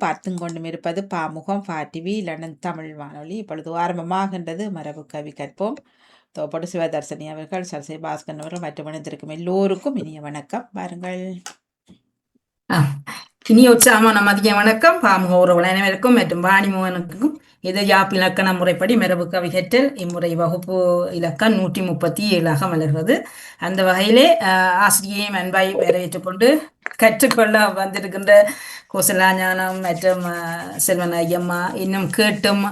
பார்த்து கொண்டும் இருப்பது பாமுகம் டிவி லண்டன் தமிழ் வானொலி. இப்பொழுது ஆரம்பமாகின்றது மரபு கவி கற்போம். தோப்படு சிவதர்சனி அவர்கள், சரசை பாஸ்கரன் அவர்கள் மற்றும் இணைந்திருக்கும் எல்லோருக்கும் இனிய வணக்கம். பாருங்கள். இனி உற்சாகமான மதிய வணக்கம். பாமுக உறவுகள் அனைவருக்கும் மற்றும் வாணிமோகனுக்கும் இது யாப் இலக்கண முறைப்படி மரபு கவி கற்றல் இம்முறை வகுப்பு இலக்கம் 137 மலர்வது. அந்த வகையிலே ஆசிரியையும் அன்பாய் வரவேற்றுக் கொண்டு கற்றுக்கொள்ள வந்திருக்கின்ற கோசலா ஞானம் மற்றும் செல்வன் ஐயம்மா இன்னும் கேட்டும்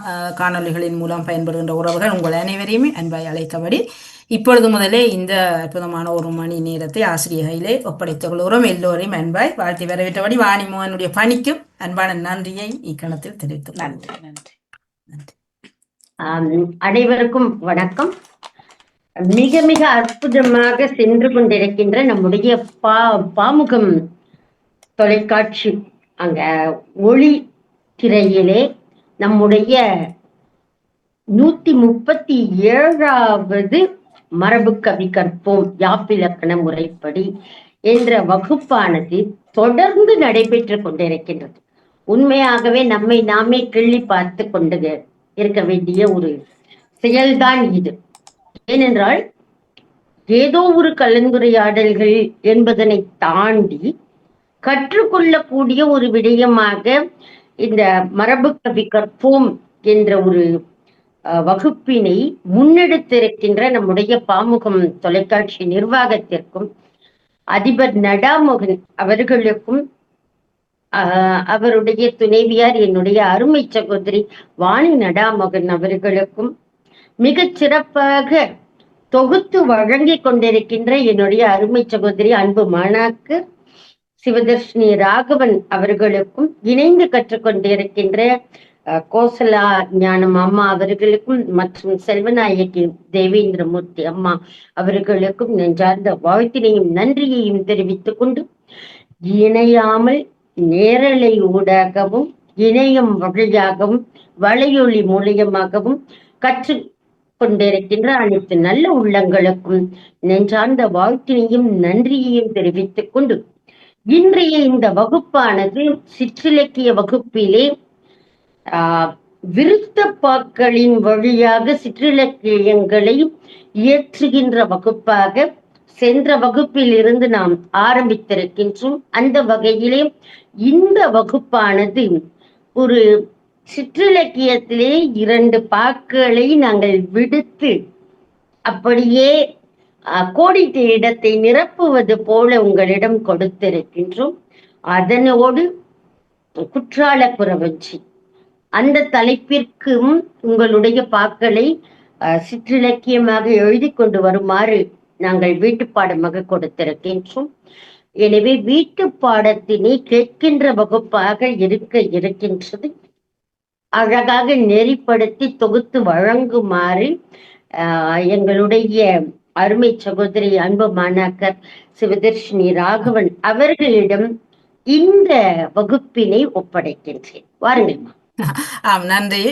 காணொலிகளின் மூலம் பயன்படுகின்ற உறவுகள் உங்கள் அனைவரையுமே அன்பாய் அழைத்தபடி இப்பொழுது முதலே இந்த அற்புதமான ஒரு மணி நேரத்தை ஆசிரியர்களே ஒப்படைத்துக் கொள்கிறோம். எல்லோரையும் அன்பாய் வாழ்த்தி வரவேற்றபடி வாணிமோகனுடைய பணிக்கும் அன்பான நன்றியை இக்கணத்தில் தெரிவித்துக் நன்றி நன்றி நன்றி. அனைவருக்கும் வணக்கம். மிக மிக அற்புதமாக சென்று கொண்டிருக்கின்ற நம்முடைய பாமுகம் தொலைக்காட்சி அங்க ஒளி திரையிலே நம்முடைய 137வது மரபு கவி கற்போம் யாப்பிலக்கண முறைப்படி என்ற வகுப்பானது தொடர்ந்து நடைபெற்று கொண்டிருக்கின்றது. உண்மையாகவே நம்மை நாமே கிள்ளி பார்த்து கொண்டு இருக்க வேண்டிய ஒரு செயல்தான் இது. ஏனென்றால் ஏதோ ஒரு கலந்துரையாடல்கள் என்பதனை தாண்டி கற்றுக்கொள்ளக்கூடிய ஒரு விடயமாக இந்த மரபு கவி கற்போம் என்ற ஒரு வகுப்பினை முன்னெடுத்திருக்கின்ற நம்முடைய பாமுகம் தொலைக்காட்சி நிர்வாகத்திற்கும் அதிபர் நடாமோகன் அவர்களுக்கும் அவருடைய துணைவியார் என்னுடைய அருமை சகோதரி வாணி நடாமோகன் அவர்களுக்கும் மிகச் சிறப்பாக தொகுத்து வழங்கி கொண்டிருக்கின்ற என்னுடைய அருமை சகோதரி அன்பு மாணாக்கு சிவதர்ஷினி ராகவன் அவர்களுக்கும் இணைந்து கற்றுக்கொண்டிருக்கின்ற கோசலா ஞானம் அம்மா அவர்களுக்கும் மற்றும் செல்வநாயகி தேவேந்திரமூர்த்தி அம்மா அவர்களுக்கும் நெஞ்சார்ந்த வாழ்த்தினையும் நன்றியையும் தெரிவித்துக் கொண்டு இணையாமல் நேரலை ஊடாகவும் இணையம் வழியாகவும் வலையொலி மூலியமாகவும் கற்று கொண்டிருக்கின்ற அனைத்து நல்ல உள்ளங்களுக்கும் நெஞ்சார்ந்த வாழ்த்தினையும் நன்றியையும் தெரிவித்துக் கொண்டு இன்றைய இந்த வகுப்பானது சிற்றிலக்கிய வகுப்பிலே விருத்தப்பாக்களின் வழியாக சிற்றிலக்கியங்களை இயற்றுகின்ற வகுப்பாக சென்ற வகுப்பில் இருந்து நாம் ஆரம்பித்திருக்கின்றோம். அந்த வகையிலே இந்த வகுப்பானது ஒரு சிற்றிலக்கியத்திலே 2 பாக்களை நாங்கள் விடுத்து அப்படியே கோடிட்ட இடத்தை நிரப்புவது போல உங்களிடம் கொடுத்திருக்கின்றோம். அதனோடு குற்றால குறவஞ்சி அந்த தலைப்பிற்கும் உங்களுடைய பாக்களை சிற்றிலக்கியமாக எழுதி கொண்டு வருமாறு நாங்கள் வீட்டு பாடமாக கொடுத்திருக்கின்றோம். எனவே வீட்டு பாடத்தினை கேட்கின்ற வகுப்பாக இருக்கின்றது. அழகாக நெறிப்படுத்தி தொகுத்து வழங்குமாறு எங்களுடைய அருமை சகோதரி அன்பு மாணாக்கர் சிவதர்ஷினி ராகவன் அவர்களிடம் இந்த வகுப்பினை ஒப்படைக்கின்றேன். வாருங்கம்மா. நன்றி.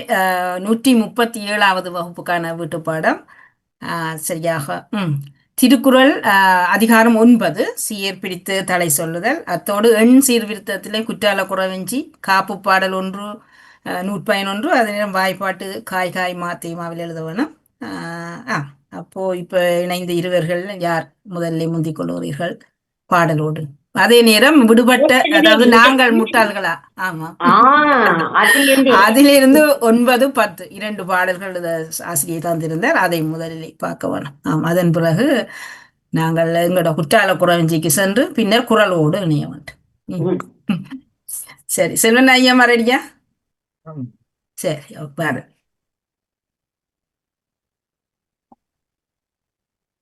137வது வகுப்புக்கான வீட்டு பாடம் சரியாக திருக்குறள் அதிகாரம் 9 சீர் பிடித்து தலை சொல்லுதல். அத்தோடு எண் சீர்திருத்தத்திலே குற்றால குறவஞ்சி காப்பு பாடல் 1 நூற்பயனொன்று அதனிடம் வாய்ப்பாட்டு காய் காய் மாத்தியமாவில் எழுத வேணும். அப்போ இப்ப இணைந்த இருவர்கள் யார் முதல்ல முந்திக் கொள்கிறீர்கள் பாடலோடு? அதே நேரம் விடுபட்ட, அதாவது நாங்கள் முட்டாள்களா? ஆமா, அதிலிருந்து 9, 10 2 பாடல்கள் ஆசிரியர் தந்திருந்தார். அதை முதலில் பார்க்க வேணும். அதன் பிறகு நாங்கள் எங்களோட குற்றால குறவஞ்சிக்கு சென்று பின்னர் குறளோடு இணைய வேண்டும். சரி, செல்வன் ஐயா மரடியா? சரி, பாரு.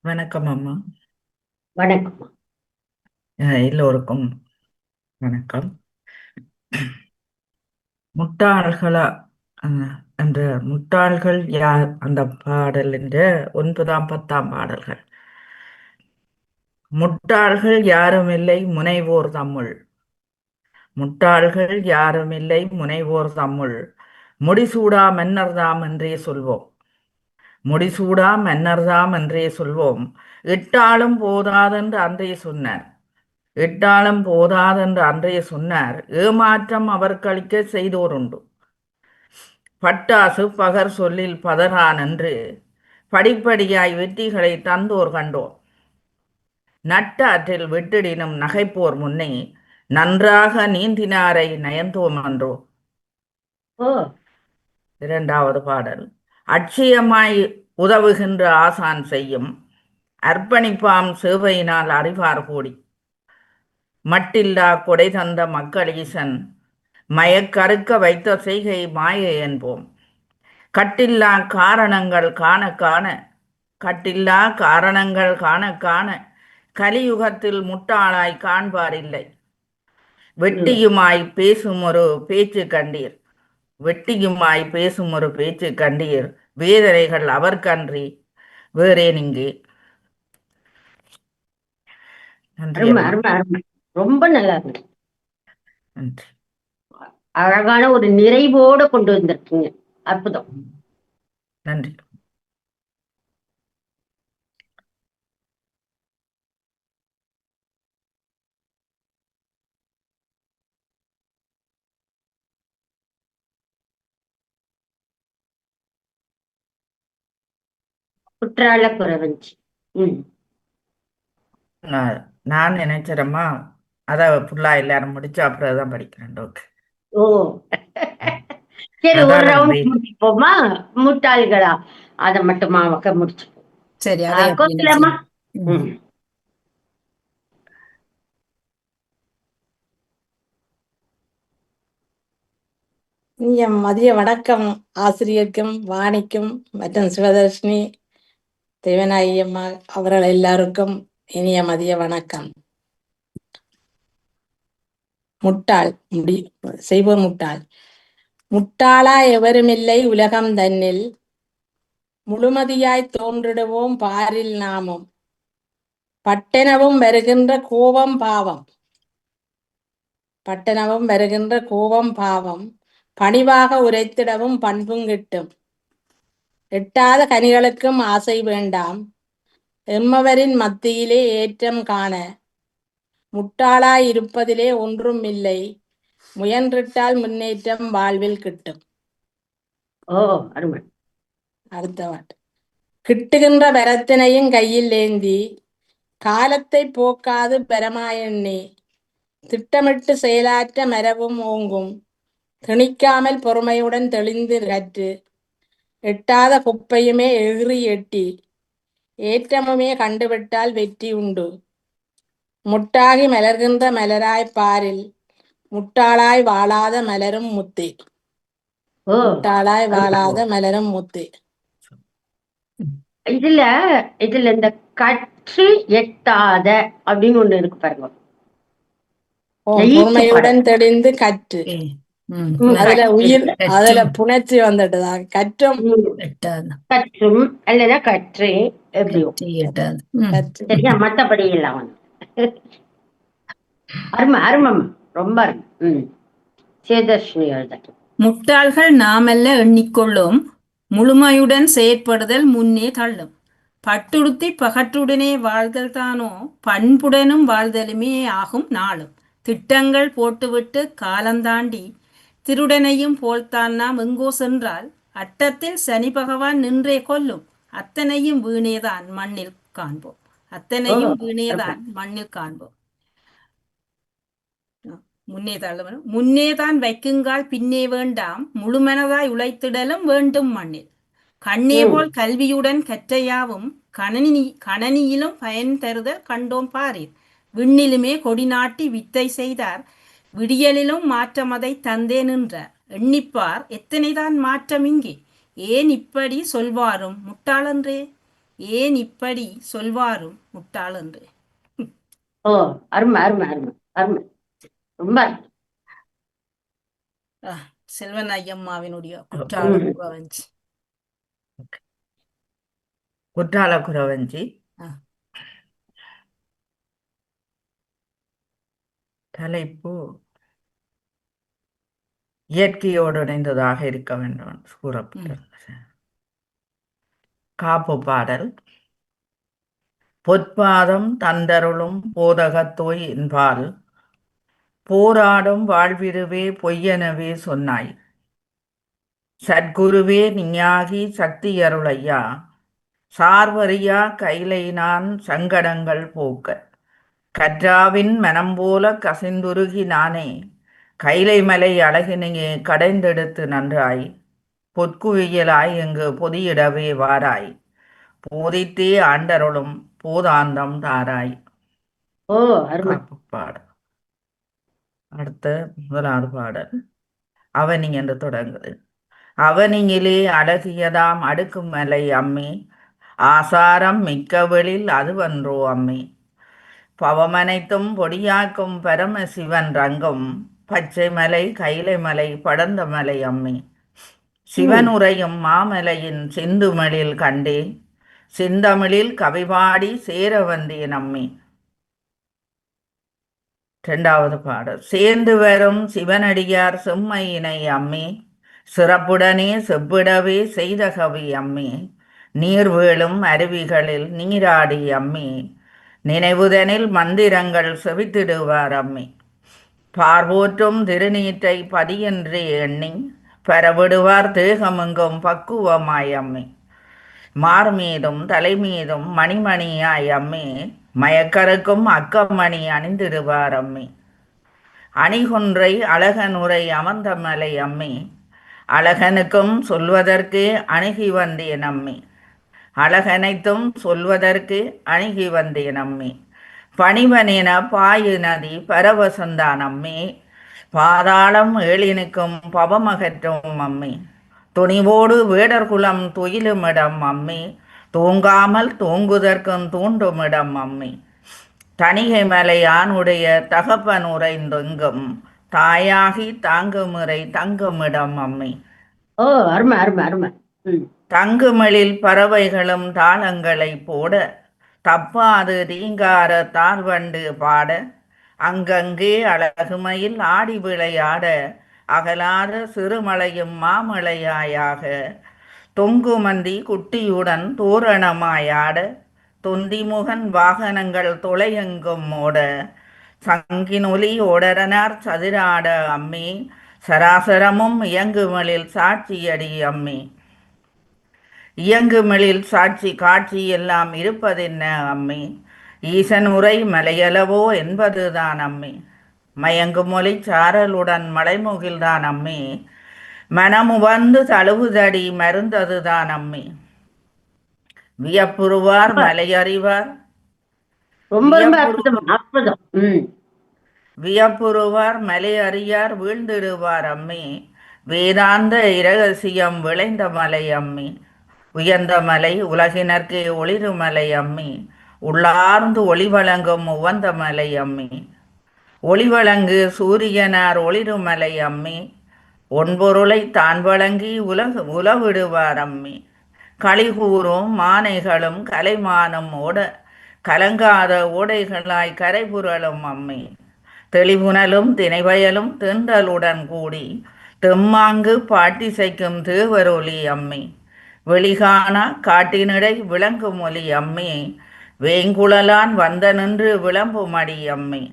வணக்கம் அம்மா. வணக்கம் எல்லோருக்கும் வணக்கம். முட்டாள்களா என்ற முட்டாள்கள் யார் அந்த பாடல் என்ற 9ஆம் 10ஆம் பாடல்கள். முட்டாள்கள் யாருமில்லை முனைவோர் தம்முள், முட்டாள்கள் யாருமில்லை முனைவோர் தம்முள், முடிசூடா மன்னர்தாம் என்றே சொல்வோம், முடிசூடா மன்னர்தாம் என்றே சொல்வோம், இட்டாலும் போதாதென்று அன்றே சொன்னார், இட்டாலும் போதாதென்று அன்றைய சொன்னார். ஏமாற்றம் அவர்களிக்க செய்தோருண்டு. பட்டாசு பகர் சொல்லில் பதறான் என்று படிப்படியாய் வெற்றிகளை தந்தோர் கண்டோர். நட்டாற்றில் விட்டிடினும் நகைப்போர் முன்னே நன்றாக நீந்தினாரை நயந்தோம் என்றோ. ஓ இரண்டாவது பாடல். அட்சயமாய் உதவுகின்ற ஆசான் செய்யும் அர்ப்பணிப்பாம் சேவையினால் அறிவார் கூடி. மட்டில்லா கொடை தந்த மக்களீசன் மயக்கறுக்க வைத்த செய்கை மாயை என்போம். கட்டில்லா காரணங்கள் காண காண கட்டில்லா காரணங்கள் காண காண கலியுகத்தில் முட்டாளாய் காண்பார் இல்லை. வெட்டியுமாய் பேசும் ஒரு பேச்சு கண்டீர். வெட்டியுமாய் பேசும் ஒரு பேச்சு கண்டீர். வேதனைகள் அவர்கன்றி வேறேன் இங்கே. நன்றி அருமை அம்மா. அருமை அருமை. ரொம்ப நல்லா இருக்கு. நன்றி. அழகான ஒரு நிறைவோட கொண்டு வந்திருக்கீங்க. அற்புதம். நன்றி. குற்றால குறவஞ்சி. நான் நினைச்சேரம்மா அதை ஃபுல்லா எல்லாரும் முடிச்சு அப்புறம் தான் படிக்கிறேன். ஓகே. ஓ சரி, ஒரு அதான் ரவுண்ட் வெயிட். முடிச்சுப்போமா? முட்டாள்களா அதை மட்டுமா முடிச்சுப்போம். சரி, அதை அப்படி கோகிலம்மா. செய்யலாம். இனிய மதிய வணக்கம் ஆசிரியருக்கும் வாணிக்கும் மற்றும் சிவதர்ஷினி தேவநாயகி அம்மா அவர்கள் எல்லாருக்கும் இனிய மதிய வணக்கம். முட்டாள் செய்வோம் முட்டாள். முட்டாளா எவருமில்லை உலகம் தன்னில் முழுமதியாய் தோன்றிடுவோம் பாரில் நாமும் பட்டெனவும் வருகின்ற கோபம் பாவம். பட்டெனவும் வருகின்ற கோபம் பாவம் பணிவாக உரைத்திடவும் பண்பும் கிட்டும். எட்டாத கனிகளுக்கும் ஆசை வேண்டாம் எம்மவரின் மத்தியிலே ஏற்றம் காண முட்டாளாய் இருப்பதிலே ஒன்றும் இல்லை முயன்றிட்டால் முன்னேற்றம் வாழ்வில் கிட்டும். ஓ அருமை. அடுத்த வாட்டு. கிட்டுகின்ற வரத்தினையும் கையில் ஏந்தி காலத்தை போக்காது பெறமாயெண்ணி திட்டமிட்டு செயலாற்ற மரபும் ஓங்கும் திணிக்காமல் பொறுமையுடன் தெளிந்து கற்று எட்டாத குப்பையுமே எகிறி எட்டி ஏற்றமுமே கண்டுவிட்டால் வெற்றி உண்டு. முட்டாகி மலர்கின்ற மலராய் பாரில் முட்டாளாய் வாழாத மலரும் முத்தே. ஓ முட்டாளாய் வாழாத மலரும் முத்தே. இதுல இதுல இந்த கற்று எட்டாத அப்படின்னு ஒண்ணு இருக்கு பாருங்க. பொறுமையுடன் தெளிந்து கற்று அதுல உயிர் அதுல புணர்ச்சி வந்துட்டுதா கற்றும் கற்றும் அல்லது கற்று எப்படியோ சரியா, மத்தபடி எல்லாம் அருமை அருமம்மா, ரொம்ப அருமை. சேதர்ஷினி எழுதட்டும். முட்டாள்கள் நாமல்ல எண்ணிக்கொள்ளும் முழுமையுடன் செயற்படுதல் முன்னே தள்ளும். பட்டுடுத்தி பகட்டுடனே வாழ்தல் தானோ பண்புடனும் வாழ்தலுமே ஆகும் நாளும். திட்டங்கள் போட்டுவிட்டு காலந்தாண்டி திருடனையும் போல்தான் நாம் எங்கோ சென்றால் அட்டத்தில் சனி பகவான் நின்றே கொல்லும். அத்தனையும் வீணேதான் மண்ணில் காண்போம். அத்தனையும் வீணேதான் மண்ணில் காண்போம். முன்னேதான் வைக்குங்கால் பின்னே வேண்டாம் முழுமனதாய் உழைத்திடலும் வேண்டும் மண்ணில். கண்ணே போல் கல்வியுடன் கற்றையாவும் கணனியிலும் பயன் தருதல் கண்டோம் பாரீர். விண்ணிலுமே கொடி நாட்டி வித்தை செய்தார் விடியலிலும் மாற்றம் அதை தந்தே நின்றார். எண்ணிப்பார் எத்தனைதான் மாற்றம் இங்கே ஏன் இப்படி சொல்வாரும் முட்டாளன்றே. ஏன் இப்படி சொல்வாரும் முட்டாளன்றே. ஓ அருமை அருமை அருமை அருமை, ரொம்ப செல்வன் ஐயம்மாவினுடைய குற்றால குறவஞ்சி. குற்றால குறவஞ்சி. தலைப்பு இயற்கையோடு இணைந்ததாக இருக்க வேண்டும் கூறப்பட்டது. காப்பு பாடல். பொற்பாதம் தந்தருளும் போதகத்தோய் என்பால் போராடும் வாழ்விருவே பொய்யெனவே சொன்னாய். சத்குருவே நீயாகி சக்தியருளையா சார்வறியா கைலை நான் சங்கடங்கள் போக்க கற்றாவின் மனம் போல கசிந்துருகி நானே கைலை மலை அழகினையே கடைந்தெடுத்து நன்றாய் பொற்குவியலாய் இங்கு பொதியிடவே வாராய் போதித்தே ஆண்டருளும் போதாந்தம் தாராய். ஓ அருமை. பாடல். அடுத்த முதலாவது பாடல் அவனி என்று தொடங்குது. அவனியிலே அழகியதாம் அடுக்கும் மலை அம்மி ஆசாரம் மிக்கவெளில் அதுவன்றோ அம்மி பவமனைத்தும் பொடியாக்கும் பரமசிவன் ரங்கும் பச்சை மலை கைலை மலை படர்ந்த மலை அம்மி சிவன் உரையும் மாமலையின் செந்துமலில் கண்டே செந்தமிழில் கவிபாடி சேர வந்தேன் அம்மி. இரண்டாவது பாடல். சேர்ந்து வரும் சிவனடியார் செம்மையினை அம்மி சிறப்புடனே செவ்விடவே செய்த கவி அம்மி நீர்வேளும் அருவிகளில் நீராடி அம்மி நினைவுதனில் மந்திரங்கள் செவித்திடுவார் அம்மி பார்வோற்றும் திருநீற்றை பதியென்றே எண்ணி பரவிடுவார் தேகமெங்கும் பக்குவமாய் அம்மி மார்மீதும் தலைமீதும் மணிமணியாய் அம்மி மயக்கருக்கும் அக்கமணி அணிந்திடுவார் அம்மி அணிகொன்றை அழகனுரை அமர்ந்த மலை அம்மி அழகனுக்கும் சொல்வதற்கு அணுகி வந்தேன் அம்மி அழகனைத்தும் சொல்வதற்கு அணுகி வந்தேன் அம்மி பணிவனென பாயு நதி பரவசந்தான் அம்மி பாதாளம் ஏழினுக்கும் பவமகற்றும் அம்மி துணிவோடு வேடர்குலம் துயிலுமிடம் அம்மி தூங்காமல் தூங்குதற்கும் தூண்டுமிடம் அம்மி தணிகை மலை ஆணுடைய தகப்பன் உரைந்தெங்கும் தாயாகி தாங்குமுறை தங்குமிடம் அம்மி. ஓ அருமை அருமை அருமை. தங்குமிழில் பறவைகளும் தாளங்களை போட தப்பாது ரீங்கார தாழ்வண்டு பாட அங்கங்கே அழகுமையில் ஆடி விளையாட அகலாத சிறுமலையும் மாமலையாயாக தொங்குமந்தி குட்டியுடன் தோரணமாயாட தொந்திமுகன் வாகனங்கள் தொலையெங்கும் ஓட சங்கினொலி ஓடரனார் சதிராட அம்மி சராசரமும் இயங்குமலில் சாட்சியடி அம்மி இயங்குமலில் சாட்சி காட்சி எல்லாம் இருப்பதென்ன அம்மி ஈசன் உரை மலையளவோ என்பதுதான் அம்மி மயங்குமொழி சாரலுடன் மலைமுகில்தான் அம்மி மனமுவந்து தழுவுதடி மருந்ததுதான் அம்மி வியப்புருவார் மலையறிவார் ரொம்ப ரொம்ப அற்புதம் அற்புதம். வியப்புருவார் மலை அறியார் வீழ்ந்திடுவார் அம்மி வேதாந்த இரகசியம் விளைந்த மலை அம்மி உயர்ந்த மலை உலகினர்க்கே ஒளிருமலை அம்மி உள்ளார்ந்து ஒளி வழங்கும் உவந்த மலை அம்மி ஒளிவழங்கு சூரியனார் ஒளிருமலை அம்மி ஒன்பொருளை தான் வழங்கி உலவிடுவார் அம்மி களிகூறும் மானைகளும் கலைமானம் ஓட கலங்காத ஓடைகளாய் கரைபுரளும் அம்மி தெளிவுணலும் திணைவயலும் தென்றலுடன் கூடி தெம்மாங்கு பாட்டிசைக்கும் தேவரொலி அம்மி வெளிகாணா காட்டினிடை விளங்கும் ஒலி அம்மி வேங்குழலான் வந்த நின்று விளம்புமடி அம்மி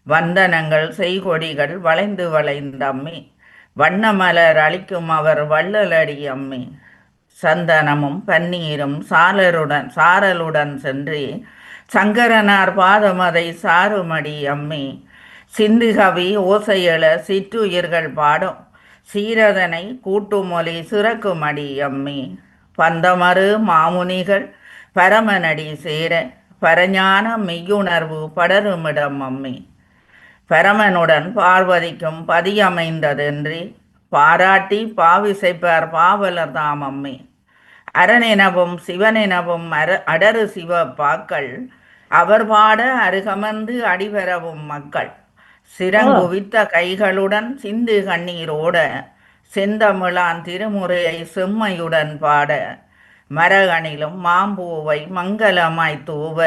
வந்தனங்கள் செய்கொடிகள் வளைந்து வளைந்தம்மி வண்ணமலர் அளிக்கும் அவர் வள்ளலடி அம்மி சந்தனமும் பன்னீரும் சாரலுடன் சென்று சங்கரனார் பாதமதை சாருமடி அம்மி சிந்துகவி ஓசையள சிற்றுயிர்கள் பாடும் சீரதனை கூட்டுமொழி சிறக்குமடி அம்மி பந்தமறு மாமுனிகள் பரமனடி சேர பரஞான மெய்யுணர்வு படருமிடம் அம்மி பரமனுடன் பார்வதிக்கும் பதியமைந்ததென்றி பாராட்டி பாவிசைப்பார் பாவலர் தாம் அம்மி அரணெனவும் சிவனெனவும் அடரு சிவ பாக்கள் அவர் பாட அருகமர்ந்து அடிபெறவும் மக்கள் சிறங்குவித்த கைகளுடன் சிந்து கண்ணீரோட செந்தமிழான் திருமுறையை செம்மையுடன் பாட மரகணிலும் மாம்பூவை மங்களமாய் தூவ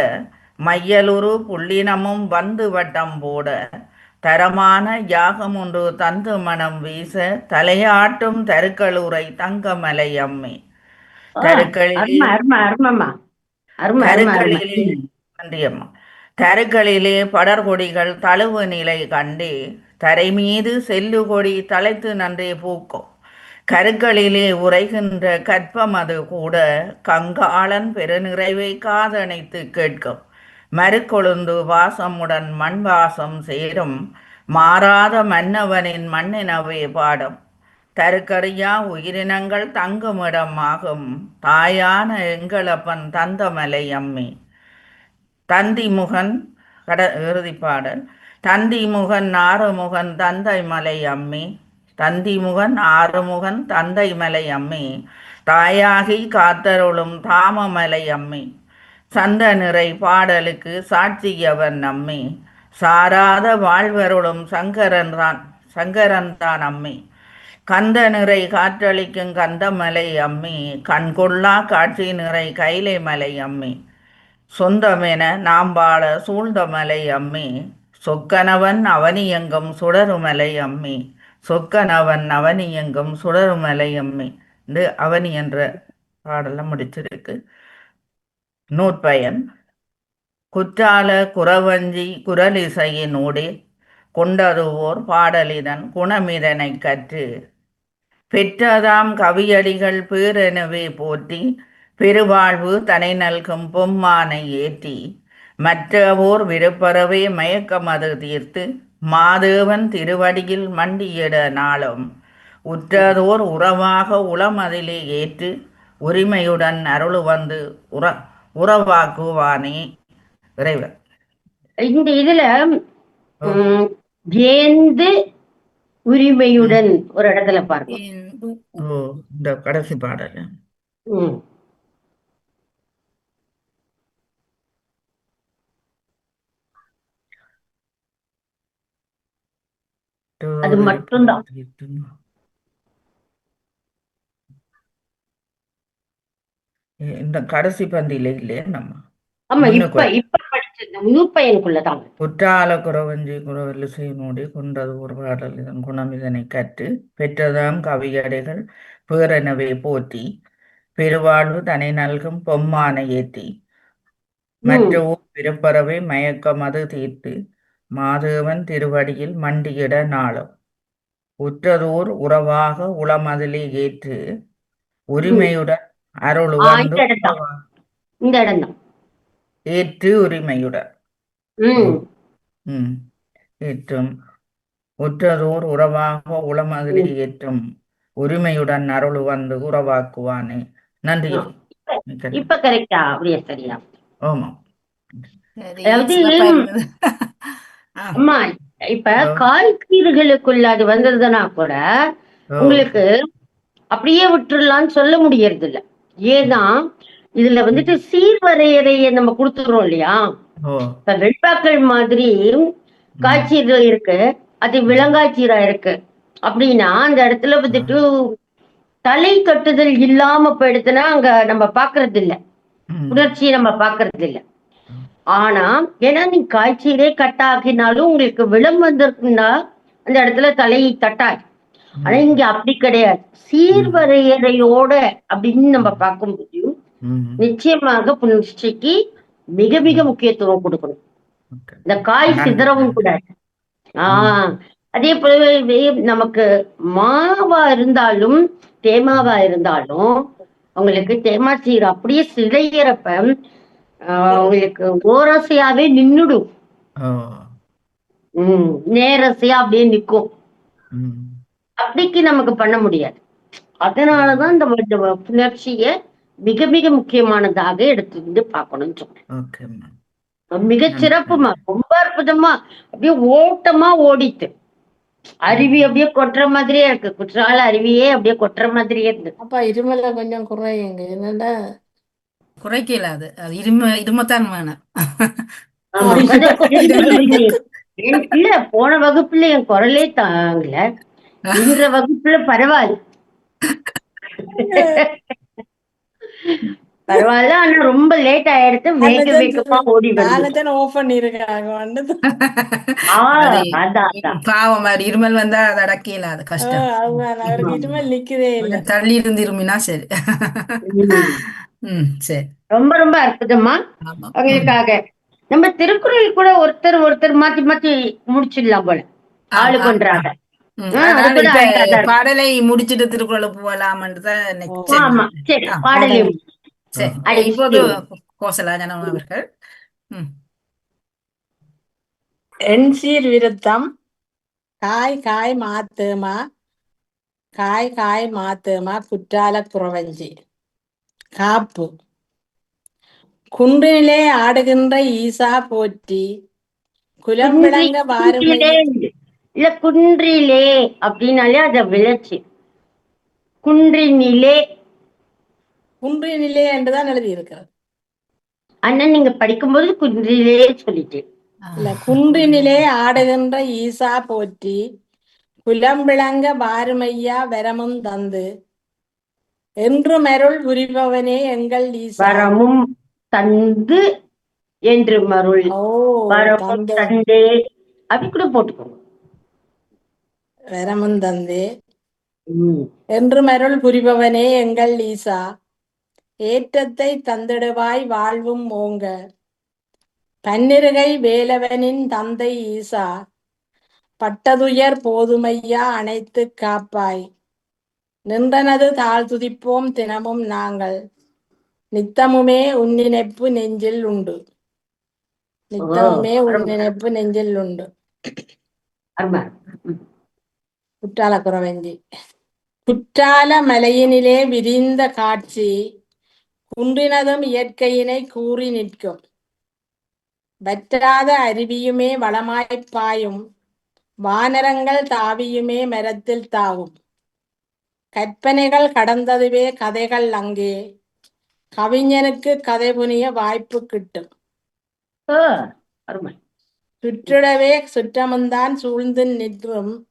மையலுரு புள்ளினமும் வந்து வட்டம் போட தரமான யாகம் ஒன்று தந்து மனம் வீச தலையாட்டும் தருக்களுரை தங்கமலை அம்மி அருமை அருமை அருமைம்மா அருமை அருமை அருமை. தருக்களிலே நன்றி அம்மா. தருக்களிலே படர்கொடிகள் தழுவு நிலை கண்டே தரை மீது செல்லுகொடி தழைத்து நன்றே பூக்கும். கருக்களிலே உரைகின்ற கற்பம் அது கூட கங்காளன் பெருநிறைவை காதணைத்து கேட்கும். மறுக்கொழுந்து வாசமுடன் மண் வாசம் சேரும் மாறாத மன்னவனின் மண்ணினவே பாடும். தருக்கறியா உயிரினங்கள் தங்குமிடம் ஆகும் தாயான எங்களப்பன் தந்தமலை அம்மி. தந்திமுகன் இறுதிப்பாடல். தந்திமுகன் ஆறுமுகன் தந்தை மலை அம்மி. தந்திமுகன் ஆறுமுகன் தந்தை மலை அம்மி. தாயாகி காத்தருளும் தாமமலை அம்மி. சந்த நிறை பாடலுக்கு சாட்சியவன் அம்மி. சாராத வாழ்வருளும் சங்கரன்தான் அம்மி. கந்த நிறை காற்றளிக்கும் கந்தமலை அம்மி. கண்கொள்ளா காட்சி நிறை கைலை மலை அம்மி. சொந்தமென நாம் வாழ சூழ்ந்தமலை அம்மி. சொக்கனவன் அவனியங்கும் சுடருமலை அம்மி. சொக்கனவன் அவனியங்கும் சுடருமலை அம்மி. இது அவனி என்ற பாடலை முடிச்சிருக்கு. நூற்பயன். குற்றால குறவஞ்சி குரலிசையின் ஊடே கொண்டதுவோர் பாடலிதன் குணமிதனை கற்று பெற்றதாம் கவியடிகள் பேரெனவே போற்றி பெருவாழ்வு தனை நல்கும் பொம்மானை ஏற்றி மற்றவோர் விருப்பறவே மயக்கமது தீர்த்து மாதேவன் திருவடியில் மண்டியிட நாளும் உற்றதோர் உறவாக உளமதிலே ஏற்று உரிமையுடன் அருள் வந்து உறவாக்குவானே இறைவர். இந்த இதுல ஏந்து உரிமையுடன் ஒரு இடத்துல பாருங்க. இந்த கடைசி பாடல் அது மட்டும்தான். இந்த கடைசி பந்தியில இல்லையா நம்ம? ஆமா, இப்ப படிச்சது நூற்பயனுக்குள்ளதான். குற்றால குறவஞ்சி குறவலிசையினோடு கொண்டது ஒரு பாடல் இதன் குணம் இதனை கற்று பெற்றதாம் கவியடைகள் பேரெனவே போற்றி பெருவாழ்வு தனை நல்கும் பொம்மானை ஏற்றி மற்றவோர் விருப்பறவை மயக்கம் அது தீர்த்து மாதேவன் திருவடியில் மண்டியிட நாளும் உற்றதோர் உறவாக உளமதிலே ஏற்று உரிமையுடன் அருள் வந்து இந்த இடம்தான் ஏற்று உரிமையுடன் ஏற்றும் உற்றதோர் உறவாக உளமதிலே ஏற்றும் உரிமையுடன் அருள் வந்து உறவாக்குவானே. நன்றி. இப்ப கரெக்டா? அப்படியே சரியா? ஆமா. அம்மா, இப்ப காய்கீறுகளுக்குள்ள அது வந்ததுன்னா கூட உங்களுக்கு அப்படியே விட்டுறலாம்னு சொல்ல முடியறது இல்ல. ஏன்னா இதுல வந்துட்டு சீர்வரையறைய நம்ம கொடுத்துடுறோம் இல்லையா? இப்ப வெண்பாக்கள் மாதிரி காய்ச்சீர்கள் இருக்கு, அது விலங்காய்ச்சீரா இருக்கு அப்படின்னா அந்த இடத்துல வந்துட்டு தலை கட்டுதல் இல்லாம போயிடுதுன்னா அங்க நம்ம பாக்குறது இல்ல, உணர்ச்சியை நம்ம பாக்குறது இல்ல. ஆனா ஏன்னா நீ காய்ச்சீரே கட்டாக்கினாலும் உங்களுக்கு விளம் வந்திருக்குன்னா அந்த இடத்துல தலையை தட்டாது. ஆனா இங்க அப்படி கிடையாது. சீர்வரையறையோட அப்படின்னு நம்ம பார்க்கும்போது நிச்சயமாக புணர்ச்சிக்கு மிக மிக முக்கியத்துவம் கொடுக்கணும். இந்த காய் சிதறவும் கூடாது. அதே போலவே நமக்கு மாவா இருந்தாலும் தேமாவா இருந்தாலும் உங்களுக்கு தேமா சீர் அப்படியே சிதையறப்ப உங்களுக்கு ஓரசையாவே நின்னுடும், நேரசையா அப்படியே நிக்கும். அப்படிக்கு நமக்கு பண்ண முடியாது. அதனாலதான் இந்த புணர்ச்சிய மிக மிக முக்கியமானதாக எடுத்து பார்க்கணும்னு சொல்றேன். மிகச் சிறப்புமா, ரொம்ப அற்புதமா அப்படியே ஓட்டமா ஓடிட்டு அருவி அப்படியே கொட்டுற மாதிரியே இருக்கு. குற்றால அருவியே அப்படியே கொட்டுற மாதிரியே இருக்கு. அப்பா இருமல கொஞ்சம் குறையுங்க. என்னடா குறைக்கல, அது இருமத்தான் வேணும். இல்ல, போன வகுப்புல என் குரலே தாங்கல, இந்த வகுப்புல பரவாயில்ல பரவாயில்ல. ஆனா ரொம்ப லேட் ஆயிடுத்து, வேக வேகமா ஓடி ஆஃப் பண்ணிருக்காங்க. பாவம், இருமல் வந்தா அது அடக்கல, அது கஷ்டம். இருமல் நிக்கிறே இல்ல, தள்ளி இருந்து இருமினா சரி. சரி. ரொம்ப ரொம்ப அற்புதமா ஆமா. அவங்களுக்காக நம்ம திருக்குறள் கூட ஒருத்தர் மாத்தி மாத்தி முடிச்சிடலாம் போல. ஆளுக்கு ஒன்றாக. அது அதான் கூட இப்ப அழகா தான் இருக்கும். பாடலை முடிச்சிட்டு திருக்குறள் போகலாம்ன்றதான் ஆமா சரி பாடலை சரி. இப்போது அடிச்சுட்டு கோசலா ஜனம் அவர்கள். எண்சீர் விருத்தம் காய் காய் மாத்தேமா காய் காய் மாத்தேமா குற்றால குறவஞ்சி காப்பு குன்றினிலே ஆடுகின்ற ஈசா போற்றி குலம்பிளங்க வாருமை. குன்றிலே இல்ல குன்றிலே அப்படின்னாலே அத விளைச்சி குன்றினிலே குன்றினிலே என்றுதான் எழுதியிருக்கிறது. அண்ணன் நீங்க படிக்கும்போது குன்றிலே சொல்லிட்டேன். இல்ல, குன்றினிலே ஆடுகின்ற ஈசா போற்றி குலம்பிளங்க வாருமையா வரமும் தந்து என்று மருள் புரிபவனே எங்கள் ஈசா. வரமும் தந்து என்று மருள் வரமும் தந்தே அப்படி கூட போட்டுக்கோங்க. வரமும் தந்தே என்று மருள் புரிபவனே எங்கள் ஈசா ஏற்றத்தை தந்திடுவாய் வாழ்வும் ஓங்க பன்னிருகை வேலவனின் தந்தை ஈசா பட்டதுயர் போதுமையா அணைத்து காப்பாய் நின்றனது தாழ் துதிப்போம் தினமும் நாங்கள் நித்தமுமே உன்னினைப்பு நெஞ்சில் உண்டு. நித்தமுமே உன்னினைப்பு நெஞ்சில் உண்டு. குற்றால குறவஞ்சி. குற்றால மலையினிலே விரிந்த காட்சி குன்றினதும் இயற்கையினை கூறி நிற்கும் வற்றாத அருவியுமே வளமாய்ப் பாயும் வானரங்கள் தாவியுமே மரத்தில் தாவும் கற்பனைகள் கடந்ததுவே கதைகள் அங்கே கவிஞனுக்கு கதை புனிய வாய்ப்பு கிட்டும். சுற்றிடவே சுற்றமுந்தான் சூழ்ந்து நிற்கும்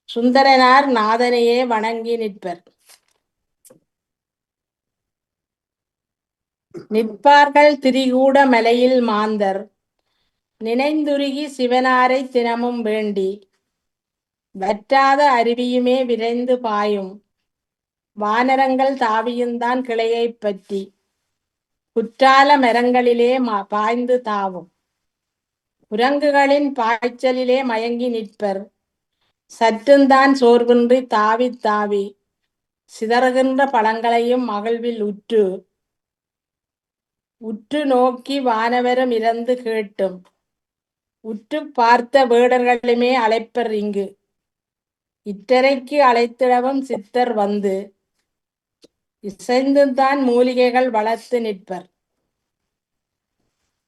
சுந்தரனார் நாதனையே வணங்கி நிற்பர். நிற்பார்கள் திரிகூட மலையில் மாந்தர் நினைந்துருகி சிவனாரை தினமும் வேண்டி வற்றாத அருவியுமே விரைந்து பாயும் வானரங்கள் தாவியுந்தான் கிளையை பற்றி குற்றால மரங்களிலே பாய்ந்து தாவும் குரங்குகளின் பாய்ச்சலிலே மயங்கி நிற்பர் சற்றுந்தான் சோர்வின்றி தாவி தாவி சிதறுகின்ற பழங்களையும் மகிழ்வில் உற்று உற்று நோக்கி வானவரும் இறந்து கேட்டும் உற்று பார்த்த வேடர்களுமே அழைப்பர் இங்கு இத்தரைக்கு அழைத்திடவும் சித்தர் வந்து இசைந்துதான் மூலிகைகள் வளர்த்து நிற்பர்.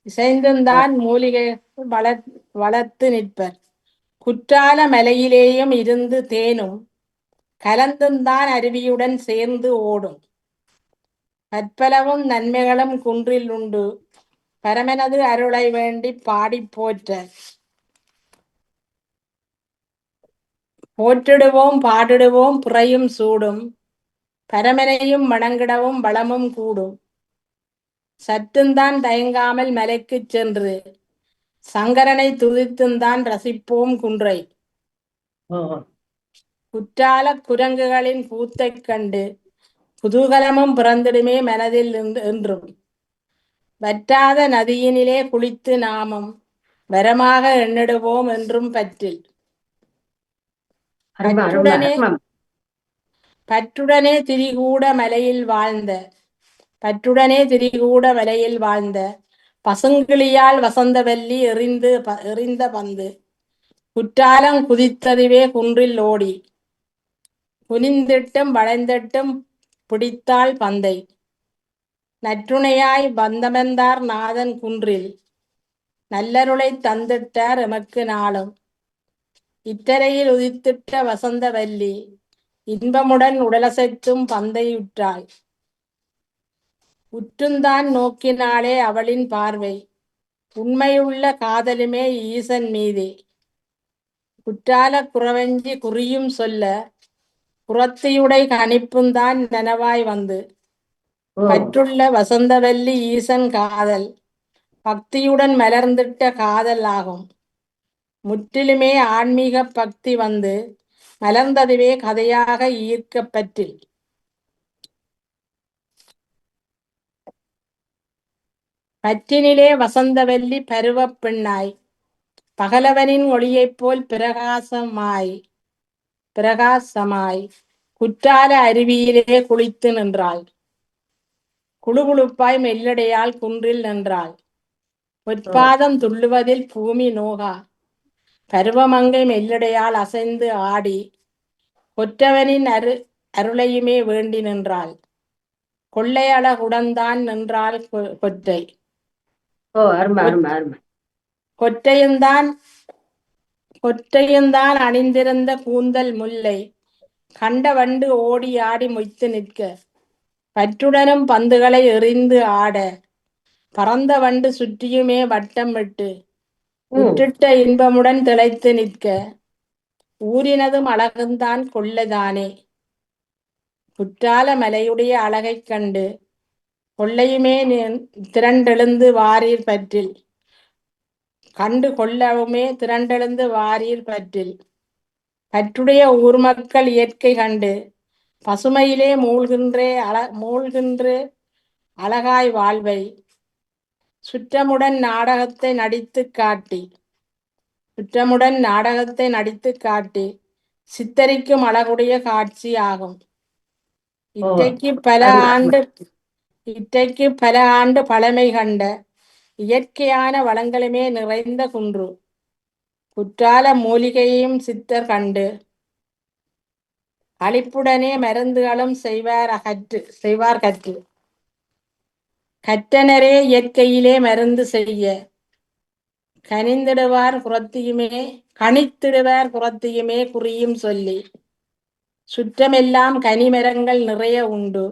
இசைந்துதான் மூலிகைகள் வளர்த்து நிற்பர். குற்றால மலையிலேயும் இருந்து தேனும் கலந்துந்தான் அருவியுடன் சேர்ந்து ஓடும் பற்பலவும் நன்மைகளும் குன்றில் உண்டு பரமனது அருளை வேண்டி பாடி போற்ற போற்றிடுவோம் பாடிடுவோம் புறையும் சூடும் பரமனையும் வணங்கிடவும் வளமும் கூடும் சற்றுந்தான் தயங்காமல் மலைக்குச் சென்று சங்கரனை துதித்துந்தான் ரசிப்போம் குன்றை குற்றால குரங்குகளின் கூத்தைக் கண்டு குதூகலமும் பிறந்திடுமே மனதில் என்றும் வற்றாத நதியினிலே குளித்து நாமும் வரமாக எண்ணிடுவோம் என்றும் பற்றில் பற்றுடனே திரிகூட மலையில் வாழ்ந்த பசுங்கிளியால் வசந்தவல்லி எறிந்த பந்து குற்றாலம் குதித்ததுவே குன்றில் ஓடி குனிந்திட்டும் வளைந்திட்டும் பிடித்தாள் பந்தை நற்றுணையாய் வந்தமர்ந்தார் நாதன் குன்றில் நல்லருளை தந்திட்டார் எமக்கு நாளும் இத்தரையில் உதித்திட்ட வசந்தவல்லி இன்பமுடன் உடலசைத்தும் பந்தை உற்றாள் உற்றுந்தான் நோக்கினாளே அவளின் பார்வை உண்மையுள்ள காதலுமே ஈசன் மீதே குற்றால குறவஞ்சி குறியும் சொல்ல புறத்தியுடை கணிப்புந்தான் நனவாய் வந்து பற்றுள்ள வசந்தவல்லி ஈசன் காதல் பக்தியுடன் மலர்ந்திட்ட காதல் ஆகும் முற்றிலுமே ஆன்மீக பக்தி வந்து மலர்ந்ததுவே கதையாக ஈர்க்கப்பற்றில் பற்றினிலே வசந்தவல்லி பருவப் பெண்ணாய் பகலவனின் ஒளியைப் போல் பிரகாசமாய் குற்றால அருவியிலே குளித்து நின்றாள். குளுகுளுப்பாய் மெல்லடையால் குன்றில் நின்றாள். பொற்பாதம் துள்ளுவதில் பூமி நோகா பருவமங்கை மெல்லடையால் அசைந்து ஆடி கொற்றவனின் அருளையுமே வேண்டி நின்றாள். கொள்ளையழகுடன்தான் நின்றாள் கொற்றை. கொற்றையுந்தான் அணிந்திருந்த கூந்தல் முல்லை கண்ட வண்டு ஓடி ஆடி மொய்த்து நிற்க பற்றுடனும் பந்துகளை எறிந்து ஆட பறந்த வண்டு சுற்றியுமே வட்டம் விட்டு உற்றிட்ட இன்பமுடன் திளைத்து நிற்க ஊரினதும் அழகுந்தான் கொள்ளைதானே. குற்றால மலையுடைய அழகைக் கண்டு கொள்ளையுமே திரண்டெழுந்து வாரீர் பற்றில் கண்டு கொள்ளவுமே திரண்டெழுந்து வாரீர் பற்றில் பற்றுடைய ஊர் மக்கள் இயற்கை கண்டு பசுமையிலே மூழ்கின்றே அழகாய் வாழ்வை சுற்றமுடன் நாடகத்தை நடித்து காட்டி சித்தரிக்கும் அழகுடைய காட்சி ஆகும். இற்றைக்கு பல ஆண்டு பழமை கண்ட இயற்கையான வளங்களுமே நிறைந்த குன்று. குற்றால மூலிகையையும் சித்தர் கண்டு அளிப்புடனே மருந்துகளும் செய்வார் கற்று. கற்றனரே இயற்கையிலே மருந்து செய்ய கணித்திடுவார் புறத்தியுமே குறியும் சொல்லி சுற்றமெல்லாம் கனிமரங்கள் நிறைய உண்டு.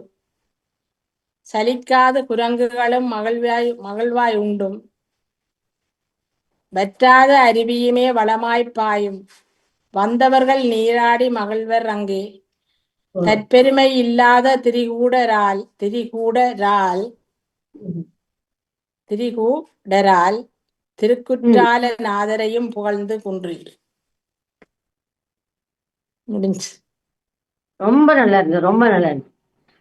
சலிக்காத குரங்குகளும் மகிழ்வாய் உண்டும். வற்றாத அருவியுமே வளமாய்ப் பாயும். வந்தவர்கள் நீராடி மகிழ்வர் அங்கே. தற்பெருமை இல்லாத திரிகூடரால் திருக்குற்றால நாதரையும் புகழ்ந்து குன்றில். முடிஞ்சு. ரொம்ப நல்லா இருக்கு, ரொம்ப நல்லா இருக்கு.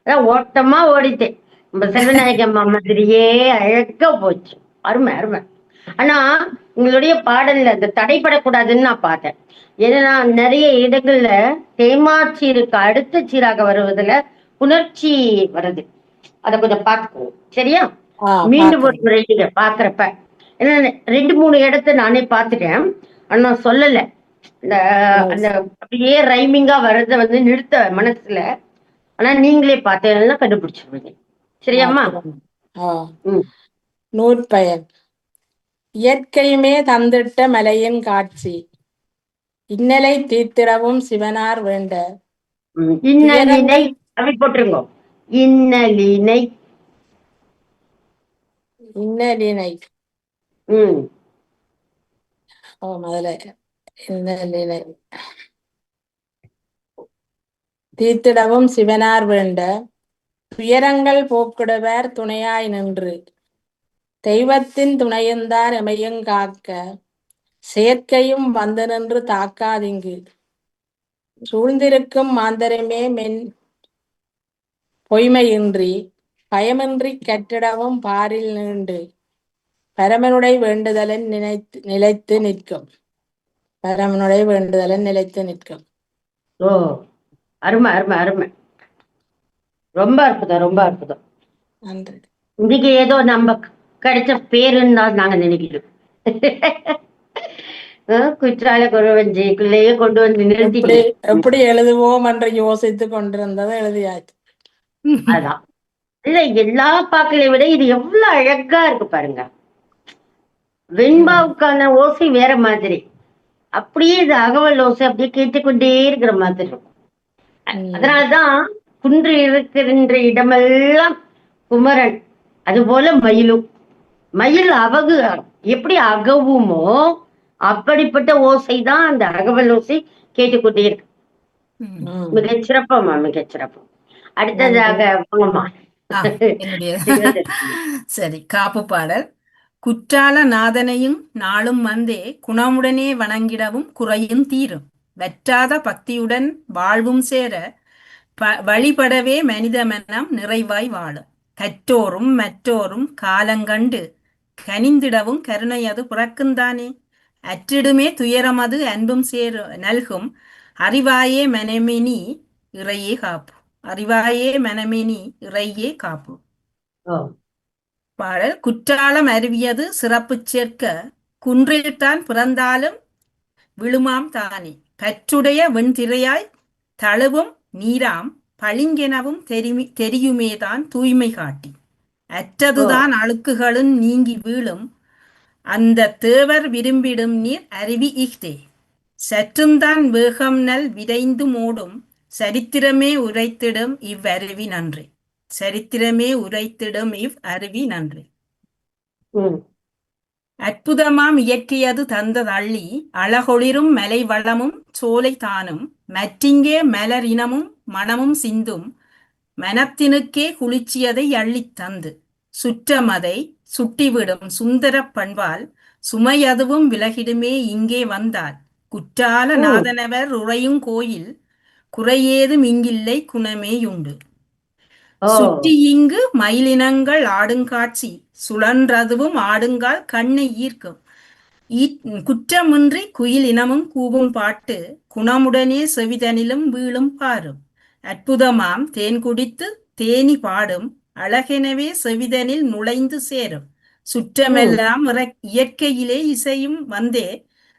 அதான் ஓட்டமா ஓடிட்டேன். நம்ம செல்வநாயகி அம்மா மாதிரியே அழகா போச்சு. அருமை அருமை. ஆனா உங்களுடைய பாடல்ல அந்த தடைப்படக்கூடாதுன்னு நான் பார்த்தேன். ஏன்னா நிறைய இடங்கள்ல தேமாச்சீருக்கு அடுத்த சீராக வருவதுல புணர்ச்சி வருது. அத கொஞ்சம் பார்த்துக்குவோம், சரியா? மீண்டும் ஒரு முறை நீங்க பாக்குறப்ப, ஏன்னா 2-3 இடத்த நானே பார்த்துட்டேன். ஆனா சொல்லல. அந்த அப்படியே ரைமிங்கா வர்றத நிறுத்த மனசுல. ஆனா நீங்களே பார்த்தேன்னா கண்டுபிடிச்சிருவீங்க, சரியாம்மா? நூற்பயன். இயற்கையுமே தந்திட்ட மலையின் காட்சி இன்னலை தீர்த்திடவும் சிவனார் வேண்ட. இன்னலினை அப்படி போட்டுருங்க. இன்னலினை முதல்ல இன்னலினை தீர்த்திடவும் சிவனார் வேண்ட துயரங்கள் போக்கிடுவர் துணையாய் நின்று தெய்வத்தின் துணையந்தார் எமையும் காக்க செயற்கையும் வந்து நின்று தாக்காதிங்கு சூழ்ந்திருக்கும் மாந்தரமே பொய்மையின்றி பயமின்றி கற்றிடவும் பாரில் நீண்டு பரமனுடைய வேண்டுதலன் நிலைத்து நிற்கும். ஓ, அருமை அருமை அருமை. ரொம்ப அற்புதம், ரொம்ப அற்புதம். நன்றி. இன்னைக்கு ஏதோ நம்ம கிடைச்ச பேருன்னு தான் நாங்க நினைக்கிறோம். குற்றால குறவஞ்சிக்குள்ளேயே கொண்டு வந்து நிறுத்தி எப்படி எழுதுவோம் என்று யோசித்து கொண்டிருந்ததை எழுதியாச்சு. அதான் இல்ல, எல்லா பாக்களையும் விட இது எவ்வளவு அழகா இருக்கு பாருங்க. வெண்பாவுக்கான ஓசை வேற மாதிரி, அப்படியே இது அகவல் ஓசை அப்படியே கேட்டுக்கொண்டே இருக்கிற மாதிரி இருக்கும். அதனாலதான் குன்று இருக்கின்ற இடமெல்லாம் குமரன், அது போல மயில் அவகு எப்படி அகவுமோ அப்படிப்பட்ட ஓசை தான் அந்த அகவல் ஓசை கேட்டுக்கொண்டே இருக்கு. மிகச்சிறப்பமா, மிகச்சிறப்பம். அடுத்ததாக சரி, காப்பு பாடல். குற்றால நாதனையும் நாளும் வந்தே குணமுடனே வணங்கிடவும் குறையும் தீரும் வற்றாத பக்தியுடன் வாழ்வும் சேர வழிபடவே மனித மனம் நிறைவாய் வாழும் கற்றோரும் மற்றோரும் காலங்கண்டு கனிந்திடவும் கருணையது பிறக்குந்தானே. அற்றிடுமே துயரமது அன்பும் சேர் நல்கும். அறிவாயே மனமெனி இறையே காப்பு. அறிவாயே மனமெனி இறையே காப்பு. ஓ பாடல். குற்றாலம் அருவியது சிறப்புச் சேர்க்க, குன்றில்தான் பிறந்தாலும் விழுமாம் தானே. பற்றுடைய வெண்திரையாய் தழுவும் நீராம் பளிங்கெனவும் தெரியுமேதான் தூய்மை காட்டி. அற்றதுதான் அழுக்குகளும் நீங்கி வீழும், அந்த தேவர் விரும்பிடும் நீர் அருவி இஃதே. சற்றுந்தான் வேகம் நல் விரைந்து மூடும், சரித்திரமே உரைத்திடும் இவ்வருவி நன்றே. சரித்திரமே உரைத்திடும் இவ் அருவி நன்றே. ம் அற்புதமாம் இயற்கையது தந்த தள்ளி, அழகொளிரும் மலை வளமும் சோலை தானும், மற்றிங்கே மலர் இனமும் மணமும் சிந்தும், மனத்தினுக்கே குளிர்ச்சியதை அள்ளித் தந்து, சுற்றமதை சுட்டிவிடும் சுந்தர பண்பால், சுமையதுவும் விலகிடுமே இங்கே வந்தால். குற்றால நாதனவர் உறையும் கோயில், குறையேதும் இங்கில்லை குணமேயுண்டு. ஓ சுற்றி இங்கு மயிலினங்கள் ஆடுங்காட்சி, சுழன்றதுவும் ஆடுங்கால் கண்ணை ஈர்க்கும். குற்றமின்றி குயில் இனமும் கூவும் பாட்டு, குணமுடனே செவிதனிலும் வீழும் பாரும். அற்புதமாம் தேன் குடித்து தேனி பாடும், அழகெனவே செவிதனில் நுழைந்து சேரும். சுற்றமெல்லாம் இயற்கையிலே இசையும் வந்தே,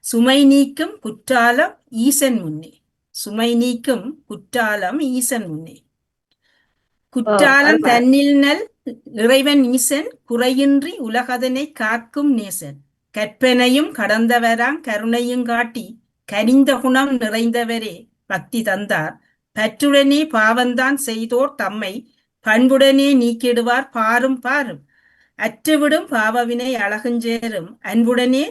சுமை நீக்கும் குற்றாலம் ஈசன் முன்னே. சுமை நீக்கும் குற்றாலம் ஈசன் முன்னே. குற்றாலம் தன்னில் நல் இறைவன் ஈசன், குறையின்றி உலகதனை காக்கும் நேசன். கற்பனையும் கடந்தவராம் கருணையும் காட்டி, கனிந்த குணம் நிறைந்தவரே பக்தி தந்தார். பற்றுடனே பாவந்தான் செய்தோர் தம்மை, பண்புடனே நீக்கிடுவார் பாரும் பாரும். அற்றுவிடும் பாவவினை அழகுஞ்சேரும், அன்புடனே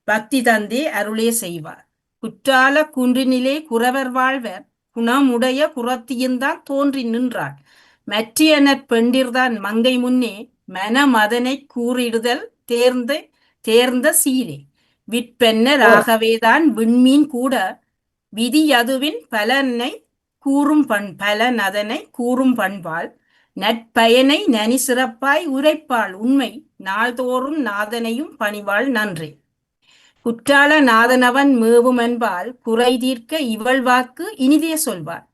பக்தி தந்தே அருளே செய்வார். குற்றால குன்றினிலே குறவர் வாழ்வர், குணமுடைய குறத்தியுந்தான் தோன்றி நின்றாள். மற்றிய நற்பெண்டிர்தான் மங்கை முன்னே, மனமதனை கூறிடுதல் தேர்ந்த சீரே. விற்பென்னராகவேதான் விண்மீன் கூட, விதியதுவின் பலனை பலனதனை கூறும் பண்பால், நற்பயனை நனி சிறப்பாய் உரைப்பாள் உண்மை, நாள்தோறும் நாதனையும் பணிவாள் நன்றே. குற்றால நாதனவன் மேவும் என்பால், குறை தீர்க்க இவள் வாக்கு இனிதே சொல்வாள்.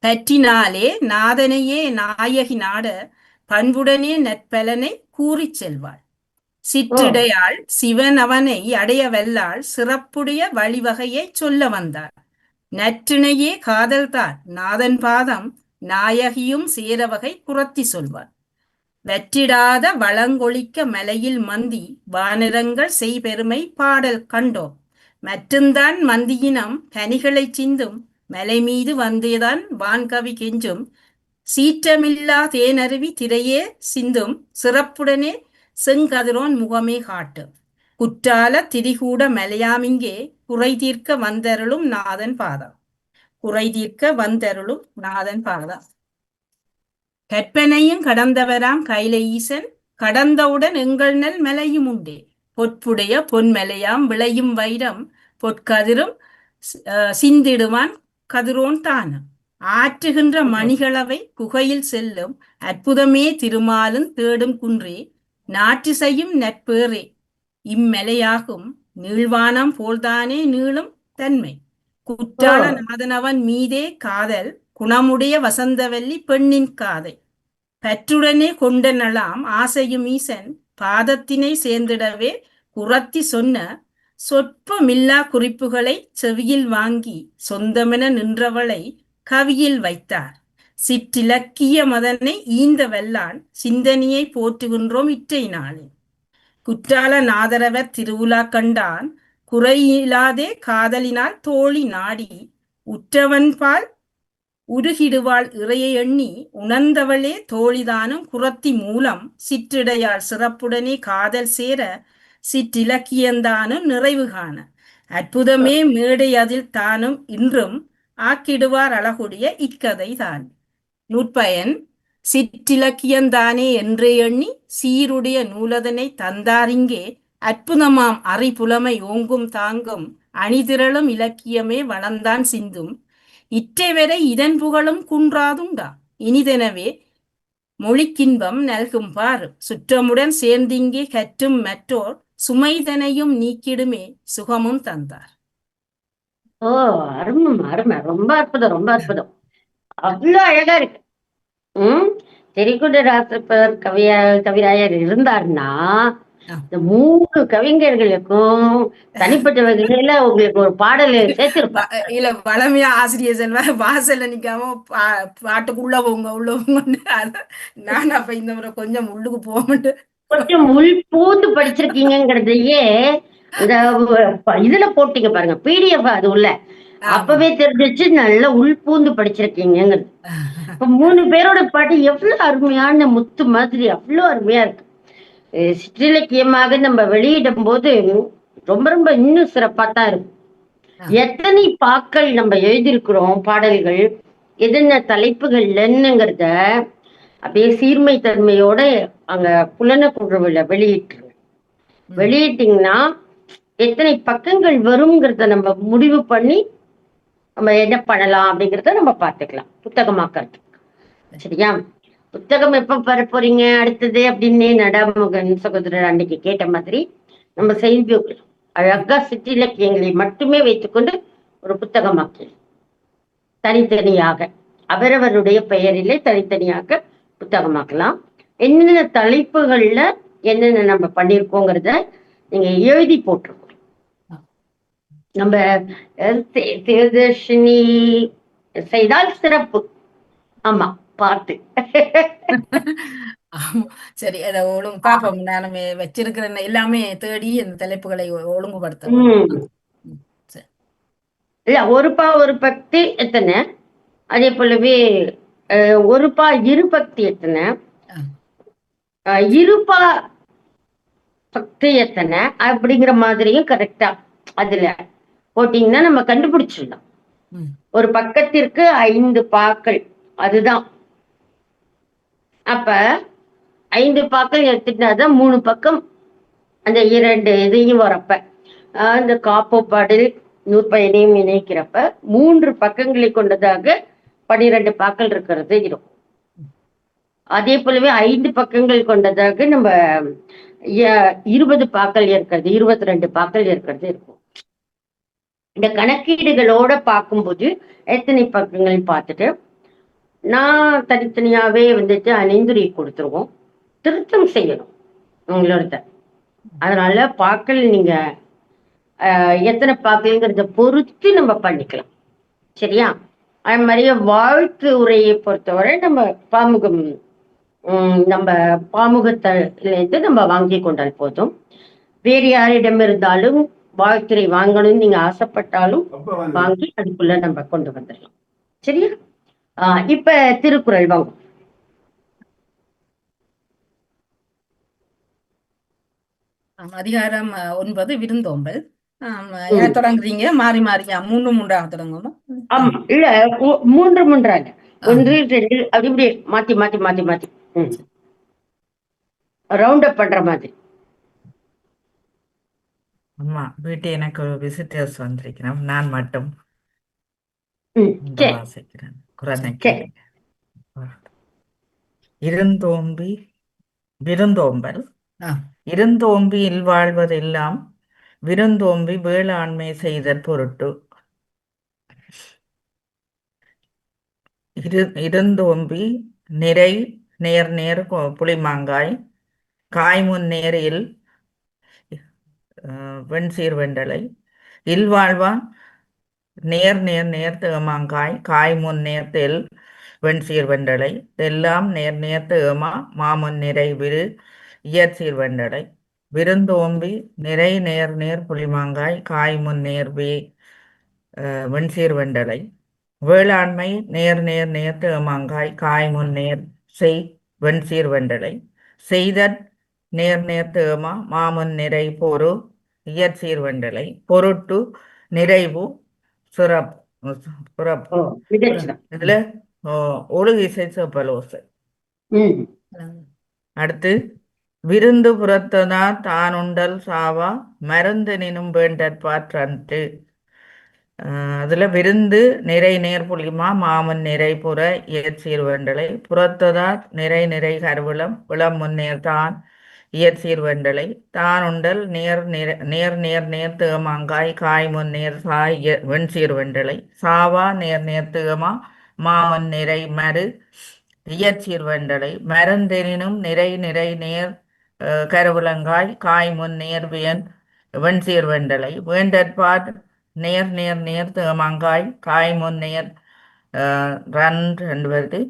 பற்றினாலே நாதனையே நாயகி நாட, பண்புடனே நற்பலனை கூறிச் செல்வாள். சிற்றிடையாள் சிவன் அவனை அடைய வல்லாள், சிறப்புடைய வழிவகையை சொல்ல வந்தாள். நற்றினையே காதல்தான் நாதன் பாதம், நாயகியும் சேரவகை புறத்தி சொல்வாள். வெற்றிடாத வளங்கொழிக்க மலையில் மந்தி, வானிறங்கள் செய்பெருமை பாடல் கண்டோம். மற்றுந்தான் மந்தியினம் கனிகளை சிந்தும், மலை மீது வந்தேதான் வான்கவி கெஞ்சும். சீற்றமில்லா தேனருவி திரையே சிந்தும், சிறப்புடனே செங்கதிரோன் முகமே காட்டும். குற்றால திரிகூட மலையாமிங்கே, குறை தீர்க்க வந்தருளும் நாதன் பாதம். குறை தீர்க்க வந்தருளும் நாதன் பாதம். கற்பனையும் கடந்தவராம் கைல ஈசன், கடந்தவுடன் எங்கள் நல் மலையும் உண்டே. பொற்புடைய பொன்மலையாம் விளையும் வைரம், பொற்கதிரும் சிந்திடுவான் கதிரோன் தானம். ஆற்றுகின்ற மணிகளவை குகையில் செல்லும், அற்புதமே திருமாலும் தேடும் குன்றே. நாற்றிசையும் நற்பேறே இம்மலையாகும், நீள்வானம் போல்தானே நீளும் தன்மை. குற்றால நாதனவன் மீதே காதல், குணமுடைய வசந்தவல்லி பெண்ணின் காதை. பற்றுடனே கொண்ட நலாம் ஆசையும் ஈசன், பாதத்தினை சேர்ந்திடவே குறத்தி சொன்ன சொற்பமில்லா குறிப்புகளை செவியில் வாங்கி, சொந்தமென நின்றவளை கவியில் வைத்தார். சிற்றிலக்கிய மதனை ஈந்த வல்லான், சிந்தனையை போற்றுகின்றோம் இற்றை நாளில். குற்றால நாதரவர் திருவுலா கண்டான், குறையிலாதே காதலினால் தோழி நாடி, உற்றவன்பால் உருகிடுவாள் இறையை எண்ணி, உணர்ந்தவளே தோழிதானும் குறத்தி மூலம். சிற்றிடையால் சிறப்புடனே காதல் சேர, சிற்றிலக்கியந்தானும் நிறைவு காண. அற்புதமே மேடை அதில் தானும் இன்றும், ஆக்கிடுவார் அழகுடைய இக்கதை தான். நூற்பயன். சிற்றிலக்கியந்தானே என்றே எண்ணி, சீருடைய நூலதனை தந்தாரிங்கே. அற்புதமாம் அறிபுலமை ஓங்கும் தாங்கும், அணிதிரளும் இலக்கியமே வளர்ந்தான் சிந்தும். இற்றை வரை இதன் புகழும் குன்றாதுண்டா, இனிதெனவே மொழிக்கின்பம் நல்கும் பார் சுற்றமுடன் சேர்ந்திங்கே கற்றும் மற்றோர் சுமைதனையும் நீக்கிடுமே சுகமும் தந்தார். ஓ, அருமை அருமை, ரொம்ப அற்புதம், ரொம்ப அற்புதம். அவ்வளவு அழகா இருக்கு. தெரிக்குட ராசப்பர் கவிராயர் இருந்தாருன்னா இந்த 3 கவிஞர்களுக்கும் தனிப்பட்ட வகையில உங்களுக்கு ஒரு பாடல் சேர்த்திருப்பா. இல்ல, வளமையா ஆசிரியர் செல்வா வாசல்ல நிக்காம பாட்டுக்குள்ள போங்க நான் அப்ப இந்த முறை கொஞ்சம் உள்ளுக்கு போகட்டு கொஞ்சம் உள் பூந்து படிச்சிருக்கீங்கிறதையே இந்த இதுல போட்டீங்க பாருங்க, பிடிஎஃப் அது உள்ள அப்பவே தெரிஞ்சிச்சு நல்லா உள் பூந்து படிச்சிருக்கீங்கிறது. இப்ப 3 பேரோட பாட்டு எவ்வளவு அருமையான முத்து மாதிரி அவ்வளவு அருமையா இருக்கு. சிற்றிலக்கியமாக நம்ம வெளியிடும் போது ரொம்ப ரொம்ப இன்னும் சிறப்பா தான் இருக்கும். எத்தனை பாக்கள் நம்ம எழுதியிருக்கிறோம், பாடல்கள் என்னென்ன தலைப்புகள்ங்கிறத அப்படியே சீர்மை தன்மையோட அங்க புலனக்குழுவுல வெளியிட்டீங்கன்னா எத்தனை பக்கங்கள் வருங்கிறத நம்ம முடிவு பண்ணி நம்ம என்ன பண்ணலாம் அப்படிங்கிறத நம்ம பார்த்துக்கலாம் புத்தகமாக்கிறது. சரியா? புத்தகம் எப்ப பெற போறீங்க அடுத்தது அப்படின்னு நடாமுகன் சகோதரர் அன்னைக்கு கேட்ட மாதிரி நம்ம செய்தி அழகா சிற்றிலக்கியங்களை மட்டுமே வைத்துக்கொண்டு ஒரு புத்தகமாக்கி தனித்தனியாக அவரவருடைய பெயரிலே தனித்தனியாக புத்தகமாக்கலாம். என்னென்ன தலைப்புகள்ல என்னென்ன நம்ம பண்ணியிருக்கோங்கிறத நீங்க எழுதி போட்டிருக்கோம். நம்ம தேர்தர்ஷினி செய்தால் சிறப்பு. ஆமா, பாட்டு. சரி, அதை ஒழுங்கு பாப்போம். நானுமே வச்சிருக்கிறேன், எல்லாமே தேடி அந்த தலைப்புகளை ஒழுங்குபடுத்த. இல்ல, ஒரு பக்தி எத்தனை, அதே போலவே ஒருபா இரு பக்தி எத்தனை, இருபா பக்தி எத்தனை அப்படிங்கிற மாதிரியும் கரெக்டா அதுல போட்டீங்கன்னா நம்ம கண்டுபிடிச்சிடலாம். ஒரு பக்கத்திற்கு 5 பாக்கள், அதுதான். அப்ப 5 பாக்கள் எடுத்துட்டாதான் 3 பக்கம் அந்த 2 இதையும் வரப்ப அந்த காப்பு பாடல் நூற்பயனையும் இணைக்கிறப்ப 3 பக்கங்களை கொண்டதாக 12 பாக்கள் இருக்கிறது இருக்கும். அதே போலவே 5 பக்கங்கள் கொண்டதாக நம்ம 20 பாக்கள் இருக்கிறது, 22 பாக்கள் இருக்கிறது இருக்கும். இந்த கணக்கீடுகளோட பார்க்கும்போது எத்தனை பக்கங்கள் பார்த்துட்டு நான் தனித்தனியாவே வந்துட்டு அணிந்துரை கொடுத்துருவோம், திருத்தம் செய்யணும் உங்களோட. அதனால பாக்கள் நீங்க எத்தனை பாக்கள்ங்கிறத பொறுத்து நம்ம பண்ணிக்கலாம். சரியா? அது மாதிரியே வாழ்த்து உரையை பொறுத்தவரை நம்ம பாமுகம் நம்ம பாமுகத்திலிருந்து நம்ம வாங்கி கொண்டால் போதும். வேறு யாரிடம் இருந்தாலும் வாழ்த்துரை வாங்கணும்னு நீங்க ஆசைப்பட்டாலும் வாங்கி அதுக்குள்ள நம்ம கொண்டு வந்துடலாம். சரியா? இப்ப திருக்குறள் வாங்க. அதிகாரம் 9 விருந்தோம்பல். தொடங்குறீங்க, மாறி மாறிங்க 3 3 தொடங்கணும். ஆமா, இல்ல 3 1 2 அப்படி இப்படி மாத்தி மாத்தி மாத்தி மாத்தி ரவுண்ட் அப் பண்ற மாதிரி. அம்மா வீட்டு எனக்கு விசிட்டர்ஸ் வந்திருக்கிறேன், நான் மட்டும் வாசிக்கிறேன். குழந்தைக்கு இருந்தோம்பி விருந்தோம்பல். இருந்தோம்பி இல்வாழ்வதெல்லாம் விருந்தோம்பி வேளாண்மை செய்தற் பொருட்டு. இருந்தோம்பி நிறை நேர் நேர் புளிமாங்காய் காய்முன் நேரில் வெண்சீர் வெண்டலை. இல்வாழ்வான் நேர் நேர் நேர் தேமாங்காய் காய்முன் நேர் தெல் வெண்சீர் வெண்டலை. எல்லாம் நேர் நேர் தேமா மாமுன் நிறை விரு இயற்சீர் வெண்டலை. விருந்தோம்பி நிறை நேர் நேர் புளிமாங்காய் காய்முன் நேர் வெண்சீர் வெண்டலை. வேளாண்மை நேர் நேர் நேர் தேமாங்காய் காய்முன் நேர் செய் வெண்சீர் வெண்டலை. செய்தற் நேர் நேர் தேமா மாமுன் நிறை பொரு இயற்சீர் வெண்டலை. பொருட்டு நிறைவு சிறப்பு. இதுல ஒழுகு இசை செப்பலோசை. அடுத்து விருந்து புறத்ததா தானுண்டல் சாவா மருந்து நினும் வேண்டற்பாற்று. அதுல விருந்து நிறை நேர் புளிமா மாமன் நிறை புற இயற்சீர் வெண்டலை புறத்ததார் நிறை நிறை கருவிளம் விளம் முன்னேர் தான் இயற்சீர் வெண்டலை தான் உண்டல் நேர் நேர் நேர் நேர் தேமாங்காய் காய் முன்னேர் சாய் வெண்சீர் வெண்டலை சாவா நேர் நேர் தேமா மாமன் நிறை மறு இயற்சீர் வெண்டலை மரந்தெனினும் நிறை நிறை நேர் கருவிளங்காய் காய் முன்னேர் வியன் வெண்சீர் வெண்டலை வேண்டற்பாட் நேர் நேர் நேர் தேமாங்காய் காய் முன்னேர் ரன் வருது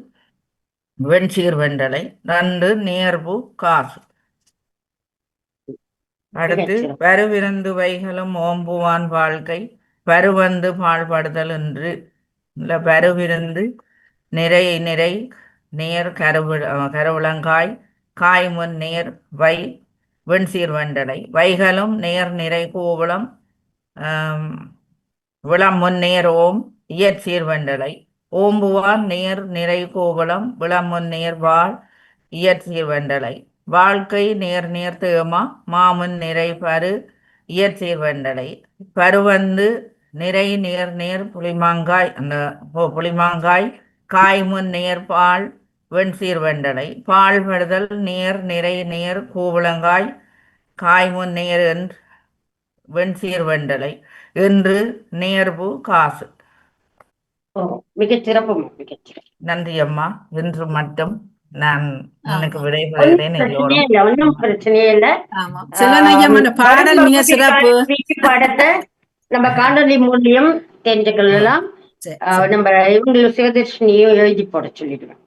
வெண்சீர் வெண்டலை ரண்டு நேர்பு காசு. அடுத்து பருவிருந்து வைகளும் ஓம்புவான் வாழ்க்கை பருவந்து பாழ்படுதல் என்று இல்லை பருவிருந்து நிறை நிறை நேர் கருவிளங்காய் காய் முன் நேர் வை வெண்சீர் வெண்டலை வைகளும் நேர் நிறை கூவளம் விளம் முன்னேர் ஓம் இயற்சீர் வெண்டலை ஓம்புவான் நேர் நிறை கோவளம் விளம் முன்னேர் வாழ் இயற்சீர் வெண்டலை வாழ்க்கை நேர் நேர் தேமா மாமுன் நிறை பரு இயற்சீர் வெண்டலை பருவந்து நிறை நேர் நேர் புளிமாங்காய் அந்த புளிமாங்காய் காய் முன் நேர் பால் வெண்சீர் வெண்டலை பால் படுதல் நேர் நிறை நேர் கூவளங்காய் காய் முன் நேர் வெண்சீர் வெண்டலை என்று நேர்வு காசு. மிகச்சிறப்பு. நன்றி அம்மா. இன்று மட்டும் நான் எனக்கு விடைபெறுகிறேன். ஒன்றும் பிரச்சனையே இல்லை. பாடல் மிக சிறப்பு. பாடத்தை நம்ம காணொலி மூலியம் தெரிஞ்சுக்கலாம். நம்ம இவங்களும் சிவதர்ஷினியும் எழுதி போட சொல்லிடுவேன்.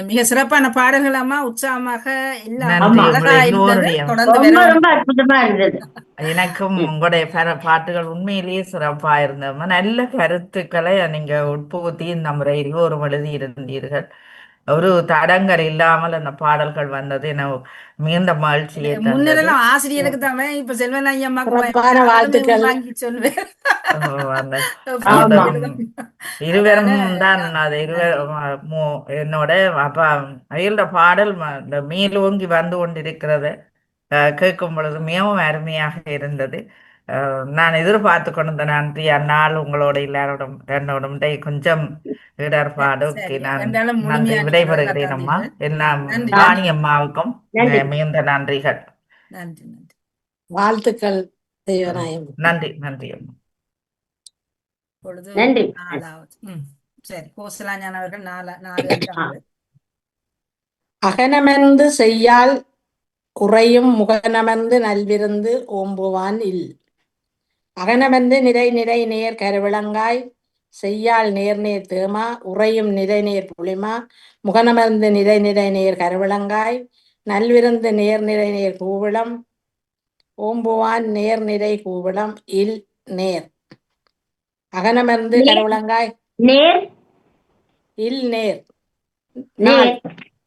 மிக சிறப்பான பாடல்கள் அம்மா உற்சாகமாக ரொம்ப அற்புதமா இருந்தது. எனக்கும் உங்களுடைய பாட்டுகள் உண்மையிலேயே சிறப்பா இருந்தது. நல்ல கருத்துக்களை நீங்க உட்புகுத்தி இந்த முறையில் ஒரு எழுதி இருந்தீர்கள். ஒரு தடங்கல் இல்லாமல் அந்த பாடல்கள் வந்தது என மிகுந்த மகிழ்ச்சியை முன்னெல்லாம் ஆசிரியருக்கு தான் இப்ப செல்வன் சொல்வேன். இருவரும் தான் அது என்னோட அப்பா அயல்ட பாடல் இந்த மேலோங்கி வந்து கொண்டிருக்கிறது கேட்கும் பொழுது மிகவும் அருமையாக இருந்தது. நான் எதிர்பார்த்து கொண்டிருந்த நன்றி அந்நாள் உங்களோட எல்லாரோடும் என்னோடும் கொஞ்சம் இடர்பாடு. நான் நன்றி விடைபெறுகிறேன் அம்மா. ராணி அம்மாவுக்கும் மிகுந்த நன்றிகள். நன்றி நன்றி வாழ்த்துக்கள். நன்றி நன்றி அம்மா. நன்றி. சரி, கோசலாஞான் அவர்கள் 4 அகனமெந்து செய்யால் குறையும் முகனமெந்து நல்விருந்து ஓம்புவான் இல். அகனமெந்து நிறை நிறை நேர் கருவிளங்காய் செய்யால் நேர் நேர் தேமா உறையும் நிறை நேர் புளிமா முகனமர்ந்து நிறை நிறை நேர் கருவிளங்காய் நல்விருந்து நேர் நிறை நேர் கூவிளம் ஓம்புவான் நேர் நிறை கூவிளம் இல் நேர். அகனமர்ந்து கருவிளங்காய் நேர் இல் நேர்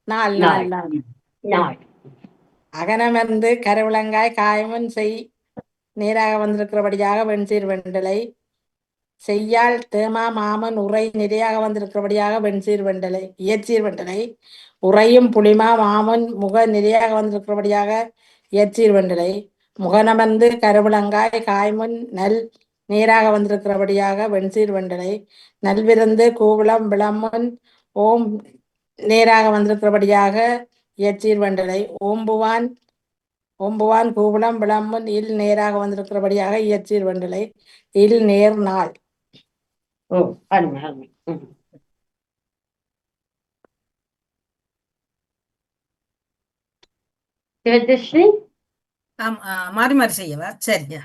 நாள் நாள் நாள். அகனமர்ந்து கருவிளங்காய் காயமுன் செய் நேராக வந்திருக்கிறபடியாக வெண்சீர் வெண்டலை செய்யால் தேமா மாமன் உரை நிறையாக வந்திருக்கிறபடியாக வெண்சீர் வெண்டலை இயற்சீர் வெண்டலை உறையும் புளிமா மாமன் முக நிறையாக வந்திருக்கிறபடியாக இயற்சீர் வெண்டலை முகனமர்ந்து கருவிளங்காய் காய்முன் நல் நேராக வந்திருக்கிறபடியாக வெண்சீர் வெண்டலை நல்விருந்து கூவிளம் விளமுன் ஓம் நேராக வந்திருக்கிறபடியாக இயற்சீர் வெண்டலை ஓம்புவான் கூவிளம் விளம்புன் இல் நேராக வந்திருக்கிறபடியாக இயற்சீர் வெண்டலை இல் நேர் நாள். சிவதர்ஷினி மாறி மாறி செய்யவா? சரியா,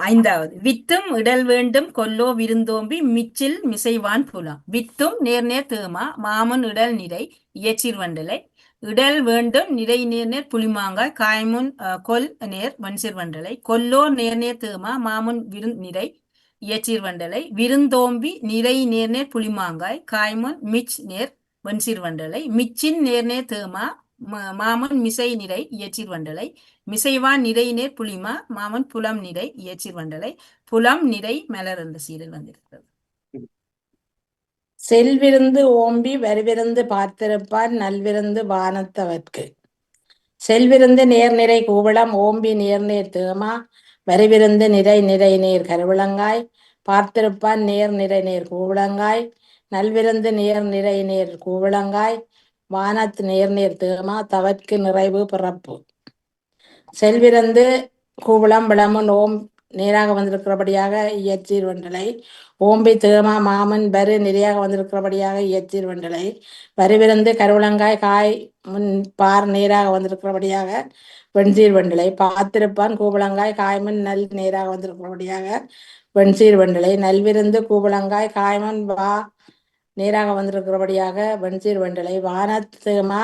ஐந்தாவது வித்தும் இடல் வேண்டும் கொல்லோ விருந்தோம்பி மிச்சில் மிசைவான் புலம். வித்தும் நேர் நேர் தேமா மாமுன் இடல் நிறை இயற்சீர் வண்டலை இடல் வேண்டும் நிறை நேர் நேர் புளிமாங்காய் காய்முன் கொல் நேர் வன்சீர் வண்டலை கொல்லோ நேர் நேர் தேமா மாமுன் நிறை இயற்சீர் வண்டலை விருந்தோம்பி நிறை நேர் நேர் புளிமாங்காய் காய்முன் மிச் நேர் வன்சீர் வண்டலை மிச்சின் நேர் நேர் தேமா மாமன் மிசை நிறை இயற்சீர் வண்டலை மிசைவான் நிறை நேர் புளிமா மாமன் புலம் நிறை இயற்சீர் வண்டலை புலம் நிறை மலர் என்ற சீரில் வந்திருக்கிறது. செல்விருந்து ஓம்பி வருவிருந்து பார்த்திருப்பான் நல்விருந்து வானத்தவர்க்கு. செல்விருந்து நேர்நிறை கூவளம் ஓம்பி நேர்நேர் தேமா வரிவிருந்து நிறை நிறை நேர் கருவிளங்காய் பார்த்திருப்பான் நேர் நிறை நேர் கூவிளங்காய் நல்விருந்து நேர் நிறை நேர் கூவிளங்காய் வானத் நேர்நேர் தேமா தவற்கு நிறைவு பிறப்பு. செல்விருந்து கூவளம் விளமுன் ஓம் நேராக வந்திருக்கிறபடியாக இயற்றீர் வண்டலை ஓம்பி தேமா மாமன் வரு நிறையாக வந்திருக்கிறபடியாக இயற்றீர் வண்டலை வரிவிருந்து கருவிளங்காய் காய் முன் பார் நேராக வந்திருக்கிறபடியாக வெண்சீர் வண்டலை பார்த்திருப்பான் கூவளங்காய் காய்மன் நல் நேராக வந்திருக்கிறபடியாக வெண்சீர் வண்டலை நல்விருந்து கூவளங்காய் காய்மன் வா நேராக வந்திருக்கிறபடியாக வெண்சீர் வண்டலை வானத்தேமா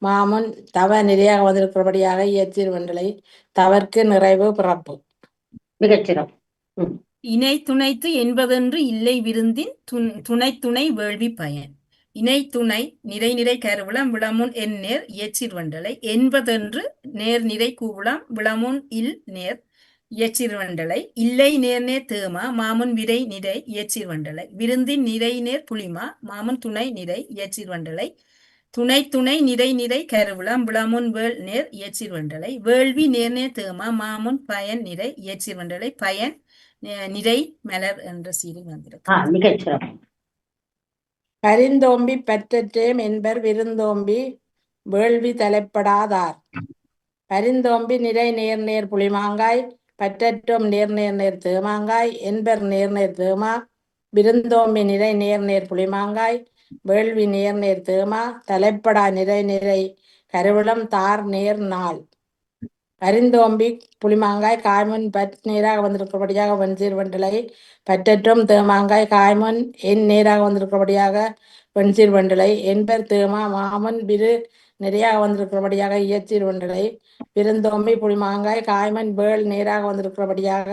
மாமுன் தவ நிறையாக வந்திருக்கிறபடியாக இயற்றீர் வண்டலை தவற்கு நிறைவு பிறப்பு. மிகச்சிறப்பு. இணை துணைத்து என்பதென்று இல்லை விருந்தின் துணை துணை வேள்வி பயன். இணை துணை நிறை நிறை கருவிளம் விளமுன் என் நேர் இயற்றிர் வண்டலை என்பதென்று நேர் நிறை கூவிளம் விளமுன் இல் நேர் இயற்றிர் வண்டலை இல்லை நேர் நேர் தேமா மாமுன் விரை நிறை இயற்றிர் வண்டலை விருந்தின் நிறை நேர் புளிமா மாமுன் துணை நிறை இயற்றிர் வண்டலை துணை துணை நிறை நிறை கருவிளம் விளமுன் வேள் நேர் இயற்றிர் வண்டலை வேள்வி நேர் நேர் தேமா மாமுன் பயன் நிறை இயற்றிர் வண்டலை பயன் நிறை மலர் என்ற சீரில் வந்திருக்கு. பரிந்தோம்பி பற்றற்றேம் என்பர் விருந்தோம்பி வேள்வி தலைப்படாதார். பரிந்தோம்பி நிறை நேர் நேர் புளிமாங்காய் பற்றற்றோம் நேர் நேர் நேர் தேமாங்காய் என்பர் நேர் நேர் தேமா விருந்தோம்பி நிறை நேர் நேர் புளிமாங்காய் வேள்வி நேர் நேர் தேமா தலைப்படா நிறை நிறை கருவிளம் தார் நேர் நாள். பரிந்தோம்பி புளிமாங்காய் காய்முன் பட் நேராக வந்திருக்கிறபடியாக வெண்சீர் வண்டலை பற்றற்றும் தேமாங்காய் காய்முன் என் நேராக வந்திருக்கிறபடியாக வெண்சீர் வண்டலை என்பர் தேமா மாமன் விரு நிறையாக வந்திருக்கிறபடியாக இயற்றீர் வண்டலை விருந்தோம்பி புளிமாங்காய் காய்மன் வேள் நேராக வந்திருக்கிறபடியாக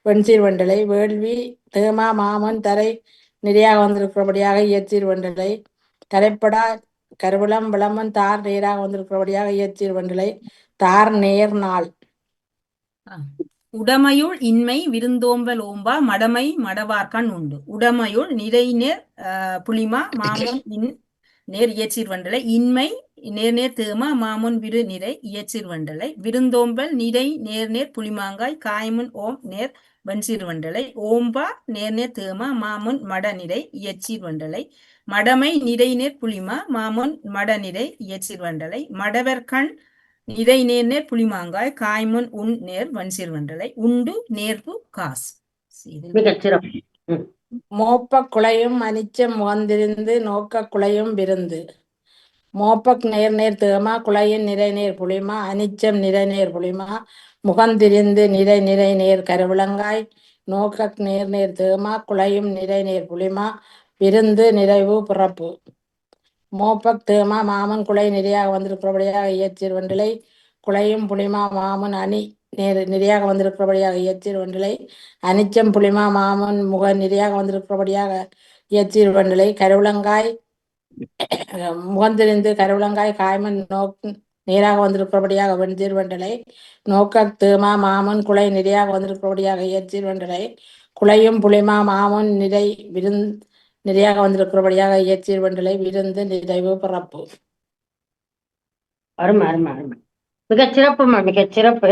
வெண்சீர் வண்டலை வேள்வி தேமா மாமன் தரை நிறையாக வந்திருக்கிறபடியாக இயற்றீர் வண்டலை தலைப்படா கருவிளம் விளமன் தார் நேராக வந்திருக்கிறபடியாக இயற்றீர் வண்டலை தார் நேர் நாள். உடமையுள் இன்மை விருந்தோம்பல் ஓம்பா மடமை மடவார்கான் உண்டு. உடமையுள் நிறை நேர் புளிமா மாமுன் இன் நேர் இயற்றீர் வண்டலை இன்மை நேர் நேர் தேமா மாமுன் விரு நிறை இயற்றீர் வண்டலை விருந்தோம்பல் நிறை நேர் நேர் புளிமாங்காய் காய்முன் ஓம் நேர் வெண்சீர் வண்டலை ஓம்பா நேர் நேர் தேமா மாமுன் மட நிறை இயற்றீர் வண்டலை மடமை நிறை நேர் புளிமா மாமுன் மட நிறை இயற்றீர் வண்டலை மடவர்கண் நிறை நேர் நேர் புளிமாங்காய் காய்முன் உன் நேர் வெண்சீர் வண்டலை உண்டு நேர்பு காசு. மோப்ப குளையும் அனிச்சம் முகந்திருந்து நோக்க குளையும் விருந்து. மோப்பக் நேர் நேர் தேமா குளையின் நிறை நேர் புளிமா அனிச்சம் நிறை நேர் புளிமா முகந்திரிந்து நிறை நிறை நேர் கருவிளங்காய் நோக்க நேர் நேர் தேமா குளையும் நிறை நேர் புளிமா விருந்து நிறைவு பிறப்பு. மோப்பக் தேமா மாமன் குலை நிறையாக வந்திருக்கிறபடியாக இயற்றீர் வண்டலை குளையும் புளிமா மாமன் அணி நிறையாக வந்திருக்கிறபடியாக இயற்றீர் வண்டலை அனிச்சம் புளிமா மாமன் முக நிறையாக வந்திருக்கிறபடியாக இயற்றீர் வண்டலை கருவிளங்காய் முகந்திரிந்து கருவிளங்காய் காய்மன் நேராக வந்திருக்கிறபடியாக வெண்சீர் வண்டலை நோக்க தேமா மாமன் குலை நிறையாக வந்திருக்கிறபடியாக இயற்றீர் வண்டலை குளையும் புளிமா மாமன் நிறை நிறையாக வந்திருக்கிறபடியாக இயற்றீர் வண்டலை விருந்து நிறைவு பிறப்பு. அருமை அருமை அருமை. மிகச்சிறப்புமா மிகச்சிறப்பு.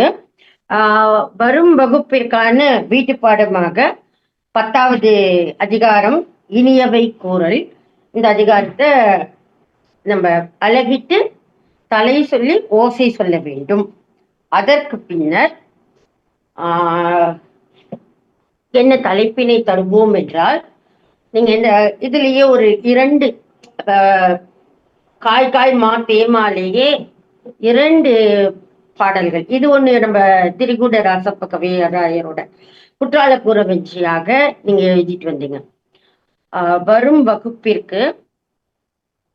வரும் வகுப்பிற்கான வீட்டு பாடமாக 10வது அதிகாரம் இனியவை கூறல். இந்த அதிகாரத்தை நம்ம அழகிட்டு தலை சொல்லி ஓசை சொல்ல வேண்டும். அதற்கு பின்னர் என்ன தலைப்பினை தருவோம் என்றால் நீங்க இந்த இதுலயே ஒரு 2 காய் மா தேமாலேயே 2 பாடல்கள். இது ஒண்ணு நம்ம திரிகுட ராசப்ப கவியராயரோட குற்றால கூறவெஞ்சியாக நீங்க எழுதிட்டு வந்தீங்க. வரும் வகுப்பிற்கு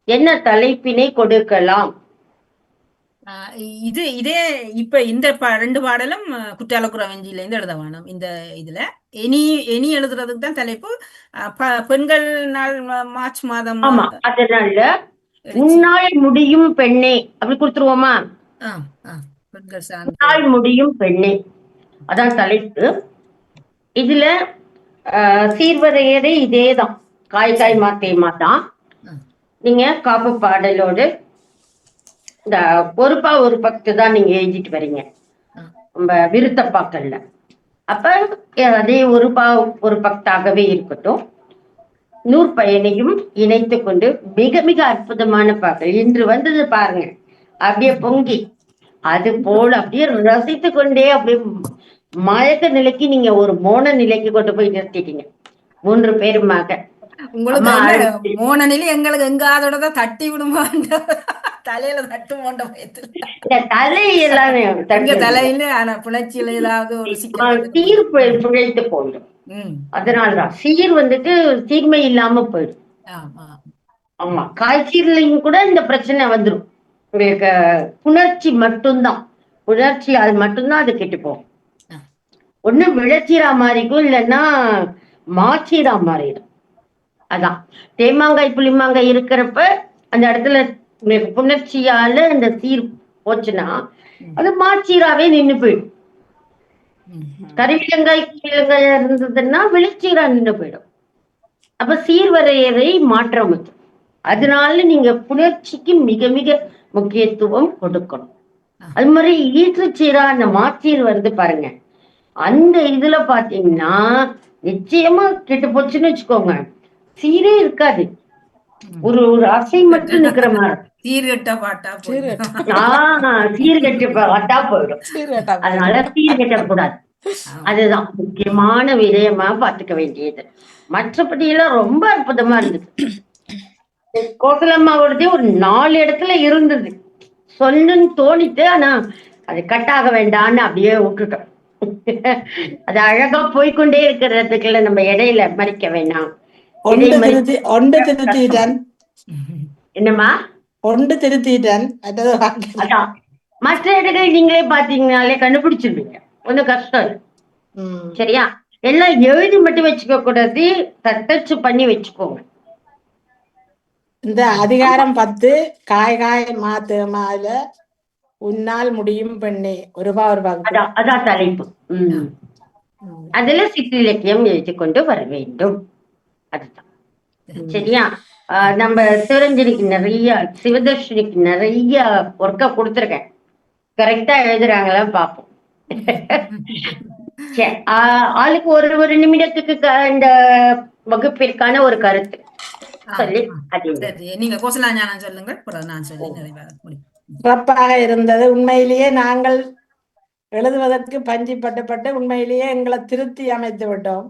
என்ன தலைப்பினை கொடுக்கலாம்? இதே இப்ப இந்த 2 பாடலும் குற்றால கூறவெஞ்சியில இருந்து எழுத வேணும். இந்த இதுல இனி எழுதுறதுக்கு தான் தலைப்பு பெண்கள் நாள் மார்ச் மாதம். ஆமா, அதனால உன்னால் முடியும் பெண்ணே அப்படி கொடுத்துருவோமா? உன்னால் முடியும் பெண்ணே அதான் தலைப்பு. இதுல சீர்வரையறை இதேதான், காய் மாத்தேமா தான். நீங்க காப்பு பாடலோடு இந்த பொறுப்பா ஒரு பக்து தான் நீங்க எழுதிட்டு வரீங்க நம்ம விருத்தப்பாக்கள்ல. அப்ப அதே ஒரு பக்தாகவே இருக்கட்டும். நூற்பயனையும் இணைத்து கொண்டு மிக மிக அற்புதமான பாக்கள் இன்று வந்தது பாருங்க, அப்படியே பொங்கி அது போல அப்படியே ரசித்து கொண்டே அப்படியே மயக்க நிலைக்கு நீங்க ஒரு மோன நிலைக்கு கொண்டு போய் நிறுத்திட்டீங்க 3 பேருமாக. உங்களுக்கு அம்மா என்ன அழைத்து மோனநிலை எங்களுக்கு எங்காதோட தான் தட்டி விடுமா தலையில தட்டு போண்ட பயத்துல இந்த தலையெல்லாம் எங்க தட்டுறது இல்ல. தலையில ஆனா புணர்ச்சியில ஏதாவது ஒரு சிக்கல் வந்து சீர் பிழைத்து போயிடும். ம் அதனாலதான் சீர் வந்துட்டு தீர்மை இல்லாம போயிடும். ஆமா ஆமா, காய்ச்சீர்லையும் கூட இந்த பிரச்சனை வந்துடும். உங்களுக்கு புணர்ச்சி மட்டும்தான், புணர்ச்சி அது மட்டும்தான் அது கெட்டு போகும். ஒண்ணு விளைச்சீரா மாறிக்கும், இல்லைன்னா மாச்சீரா மாறிடும். அதான் தேமாங்காய் புளிமாங்காய் இருக்கிறப்ப அந்த இடத்துல உங்களுக்கு புணர்ச்சியால இந்த சீர் போச்சுன்னா அது மாச்சீராவே நின்னு போயிடும். கருவிலங்காய் குயிலங்காயா இருந்ததுன்னா விளைச்சீரா நின்று போயிடும். அப்ப சீர்வரையறை மாற்றம் அது. அதனால நீங்க புணர்ச்சிக்கு மிக மிக முக்கியத்துவம் கொடுக்கணும். அது மாதிரி ஈற்றுச்சீரா அந்த மாச்சீர் வருது பாருங்க, அந்த இதுல பாத்தீங்கன்னா நிச்சயமா கெட்டு போச்சுன்னு வச்சுக்கோங்க, சீரே இருக்காது. ஒரு ஒரு அசை மட்டும் நிக்கிற மாதிரி சீர்கட்ட பாட்டா சீர்கெட்டு வட்டா போயிடும். அதனால சீர்கெட்டக்கூடாது. அதுதான் முக்கியமான விடயமா பாத்துக்க வேண்டியது. மற்றபடி எல்லாம் ரொம்ப அற்புதமா இருந்தது. கோசலம்மாவோடதே ஒரு 4 இடத்துல இருந்தது சொல்லுன்னு தோணிட்டு, ஆனா அது கட்டாக வேண்டான்னு அப்படியே விட்டுட்டோம். அது அழகா போய்கொண்டே இருக்கிறதுக்குள்ள நம்ம இடையில மறிக்க வேண்டாம். என்னம்மா ஒன்று திருத்திட்டேன். அதான் மற்ற இடங்கள் நீங்களே பாத்தீங்கன்னாலே கண்டுபிடிச்சிருவீங்க, ஒன்னும் கஷ்டம் இல்லை. சரியா? எல்லாம் எழுதி மட்டும் வச்சுக்க கூடாது, தட்டச்சு பண்ணி வச்சுக்கோங்க. இந்த அதிகாரம் 10 காய் மாத்துமால உன்னால் முடியும் பெண்ணே ஒரு அதான் தலைப்பு. அதுல சிற்றிலக்கியம் எழுதி கொண்டு வர வேண்டும். அதுதான் சரியா? நம்ம சிவரஞ்சனிக்கு நிறைய, சிவதர்ஷினிக்கு நிறைய ஒர்க்கா கொடுத்துருக்கேன். கரெக்டா எழுதுறாங்களா பாப்போம். ஆளுக்கு ஒரு நிமிடத்துக்கு இந்த வகுப்பிற்கான ஒரு கருத்து சொல்லி நீங்க கோசலா ஞானம் சொல்லுங்க, நான் சொல்லி நிறைவாக முடியும். சிறப்பாக இருந்தது. உண்மையிலேயே நாங்கள் எழுதுவதற்கு பஞ்சு பட்டு உண்மையிலேயே எங்களை திருத்தி அமைத்து விட்டோம்.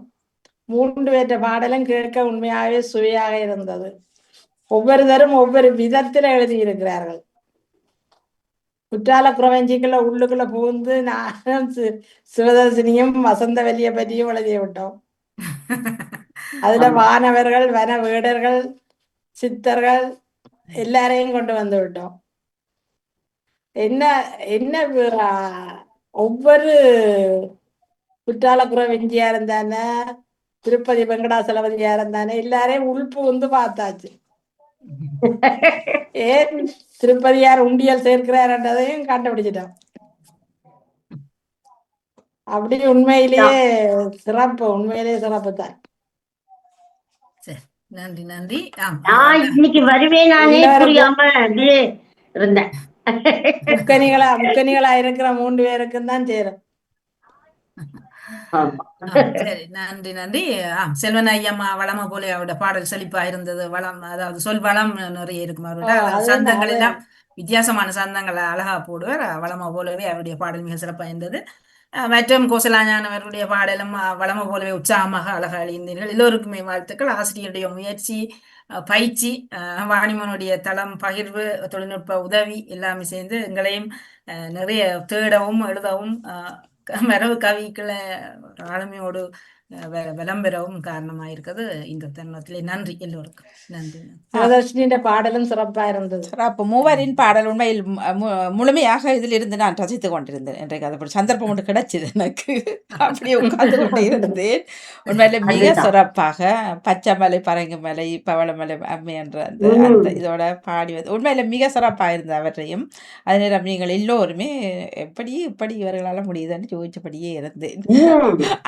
3 பேற்ற பாடலும் கேட்க உண்மையாகவே சுவையாக இருந்தது. ஒவ்வொருத்தரும் ஒவ்வொரு விதத்துல எழுதியிருக்கிறார்கள். குற்றால குறவஞ்சிக்குள்ள உள்ளுக்குள்ள புகுந்து நானும் சிவதர்சினியும் வசந்த வெளிய பற்றியும் எழுதிய விட்டோம். அதுல வானவர்கள், வன வேடர்கள், சித்தர்கள் எல்லாரையும் கொண்டு வந்து விட்டோம். என்ன என்ன ஒவ்வொரு குற்றால குறவஞ்சியா இருந்தானே, திருப்பதி வெங்கடாசலபதியா இருந்தானே, எல்லாரையும் உள்பு வந்து பார்த்தாச்சு. ஏன் திருப்பதியார் உண்டியல் சேர்க்கிறார்ன்றதையும் கண்டுபிடிச்சிட்டோம். அப்படி உண்மையிலேயே சிறப்பு, உண்மையிலேயே சிறப்பு தான். நன்றி நன்றி. இன்னைக்கு வருவேன் நானே புரியாம அப்படியே இருந்தேன். முக்கணிகளா இருக்கிற 3 பேருக்கும் தான் சேரும். சரி, நன்றி நன்றி. செல்வன் ஐயம்மா வளம போல அவருடைய பாடல் செழிப்பா இருந்தது. வளம், அதாவது சொல் வளம் நிறைய இருக்கும். அவருடைய சந்தங்கள் எல்லாம் வித்தியாசமான சந்தங்களை அழகா போடுவார். வளம போலவே அவருடைய பாடல் மிக சிறப்பா இருந்தது. மற்றும் கோசலாஞானவருடைய பாடலும் வளம போலவே உற்சாகமாக அழகா எழுந்தீர்கள். எல்லோருக்குமே வாழ்த்துக்கள். ஆசிரியருடைய முயற்சி, பயிற்சி, வாணிமனுடைய தளம் பகிர்வு, தொழில்நுட்ப உதவி எல்லாமே சேர்ந்து எங்களையும் நிறைய தேடவும் எழுதவும் மரபு கவிக்குள்ள ஆளுமையோடு விளம்பரவும் காரணமாயிருக்கிறது. இந்த தருணத்திலே நன்றி எல்லோருக்கும். நன்றி. சிவதர்ஷினியின் பாடலும் சிறப்பா இருந்தது. சிறப்பு. மூவரின் பாடல் உண்மையில் முழுமையாக இதில் இருந்து நான் ரசித்துக் கொண்டிருந்தேன். இன்றைக்கு அது சந்தர்ப்பம் ஒன்று கிடைச்சது எனக்கு. அப்படியே உட்கார்ந்து கொண்டே இருந்தேன். உண்மையில மிக சிறப்பாக பச்சைமலை, பரங்குமலை, பவளமலை அம்மை என்ற அந்த இதோட பாடிவது உண்மையில மிக சிறப்பாக இருந்தது. அவற்றையும் அதே நேரம் நீங்கள் எல்லோருமே இப்படி இவர்களால் முடியுதுன்னு யோசிச்சபடியே இருந்தேன்.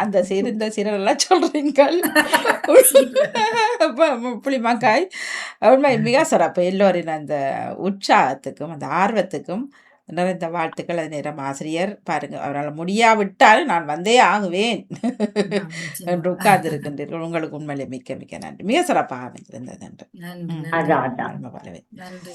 அந்த சிறந்த பெயர்களெல்லாம் சொல்றீங்கள். புளிமாங்காய் உண்மை மிக சிறப்பு. எல்லோரின் அந்த உற்சாகத்துக்கும் அந்த ஆர்வத்துக்கும் நிறைந்த வாழ்த்துக்கள். அது நேரம் ஆசிரியர் பாருங்க, அவரால் முடியாவிட்டால் நான் வந்தே ஆகுவேன் நிச்சயமா. என்று உட்கார்ந்து இருக்கின்றீர்கள். உங்களுக்கு உண்மையிலே மிக்க மிக்க நன்றி. மிக சிறப்பாக அமைந்திருந்தது என்று. நன்றி நன்றி அதான் அதான் ஆன்ம பலவே. நன்றி.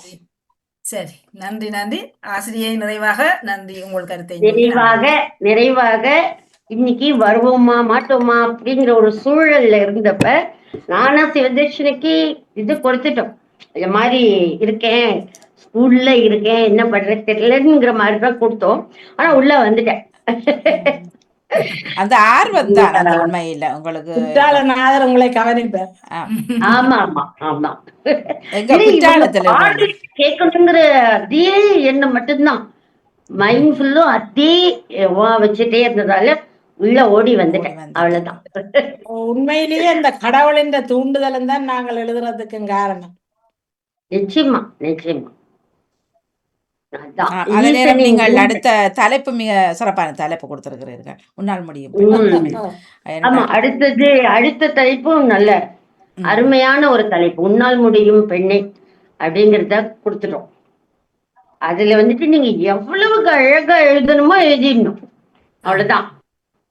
சரி, நன்றி நன்றி ஆசிரியை. நிறைவாக நன்றி உங்கள் கருத்தை சொல்லி நிறைவாக நிறைவாக இன்னைக்கு வருவோமா மாட்டோமா அப்படிங்கிற ஒரு சூழல்ல இருந்தப்ப நானா சிவதர்ஷினிக்கு இது கொடுத்துட்டோம். இந்த மாதிரி இருக்கேன், ஸ்கூல்ல இருக்கேன், என்ன பண்றது தெரியலங்கிற மாதிரி தான் கொடுத்தோம். ஆனா உள்ள வந்துட்டேன். அந்த ஆர்வம் தான் அந்த உண்மையில உங்களுக்கு. குற்றாலநாதர் உங்களை கவனிப்பார். ஆமா ஆமா ஆமா. எங்க குற்றாலத்துல பாட்டு கேட்கணுங்கிற அதே எண்ணம் மட்டும்தான், மைண்ட் ஃபுல்லும் அதே வச்சுட்டே இருந்ததால உள்ள ஓடி வந்துட்டேன். அவ்வளவுதான். உண்மையிலேயே அந்த கடவுளின் தூண்டுதலும் தான் நாங்கள் எழுதுறதுக்கும் காரணம். நிச்சயமா நிச்சயமா. அதான் அதே நேரம் ஈசனின் நீங்கள் தூண்டு- அடுத்த தலைப்பு மிக சிறப்பான தலைப்பு கொடுத்திருக்கிறீர்கள். உன்னால் முடியும். ஆமா, அடுத்த தலைப்பும் நல்ல அருமையான ஒரு தலைப்பு. உன்னால் முடியும் பெண்ணே அப்படிங்கறத கொடுத்துட்டோம். அதுல வந்துட்டு நீங்க எவ்வளவு அழகா எழுதணுமோ எழுதிடணும். அவ்வளவுதான்.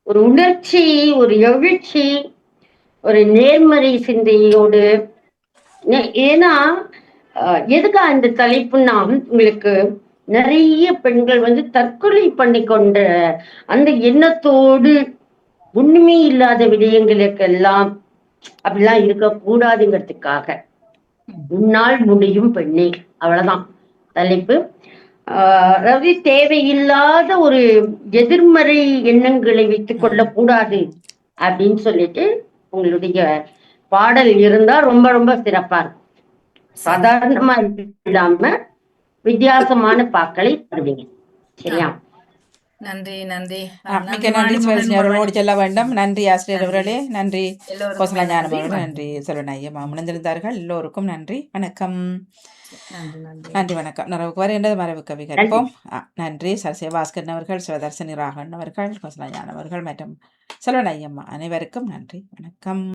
ஒரு உணர்ச்சி, ஒரு எழுச்சி, ஒரு நேர்மறை சிந்தையோடு. ஏன்னா எதுக்கா இந்த தலைப்புன்னா, உங்களுக்கு நிறைய பெண்கள் வந்து தற்கொலை பண்ணி கொண்ட அந்த எண்ணத்தோடு ஒண்ணுமே இல்லாத விடயங்களுக்கெல்லாம் அப்படிலாம் இருக்க கூடாதுங்கிறதுக்காக உன்னால் முடியும் பெண்ணே, அவ்வளவுதான் தலைப்பு. அதாவது தேவையில்லாத ஒரு எதிர்மறை எண்ணங்களை வைத்துக் கொள்ள கூடாது அப்படின்னு சொல்லிட்டு உங்களுடைய பாடல் இருந்தா ரொம்ப ரொம்ப சிறப்பா இருக்கும். சாதாரணமா இல்லாம வித்தியாசமான பாக்களை தருவீங்க. சரியா? நன்றி நன்றி. மிக்க நன்றி சிவதர்ஷினி அவர்களோடு செல்ல வேண்டும். நன்றி ஆசிரியர் அவர்களே. நன்றி எல்லோருக்கும் கோசலா ஞானம் நன்றி. அவர்கள். நன்றி செல்வநாயகம் முனைந்திருந்தார்கள். எல்லோருக்கும் நன்றி. வணக்கம். நன்றி நன்றி. நன்றி வணக்கம். நிறைவுக்கு வருகின்றது மரபு கவி கற்போம். நன்றி சரசே பாஸ்கரன் அவர்கள், சிவதர்ஷினி ராகவன் அவர்கள், கோசலா ஞானம் அவர்கள் மற்றும் செல்வநாயகம்மா அனைவருக்கும் நன்றி. வணக்கம்.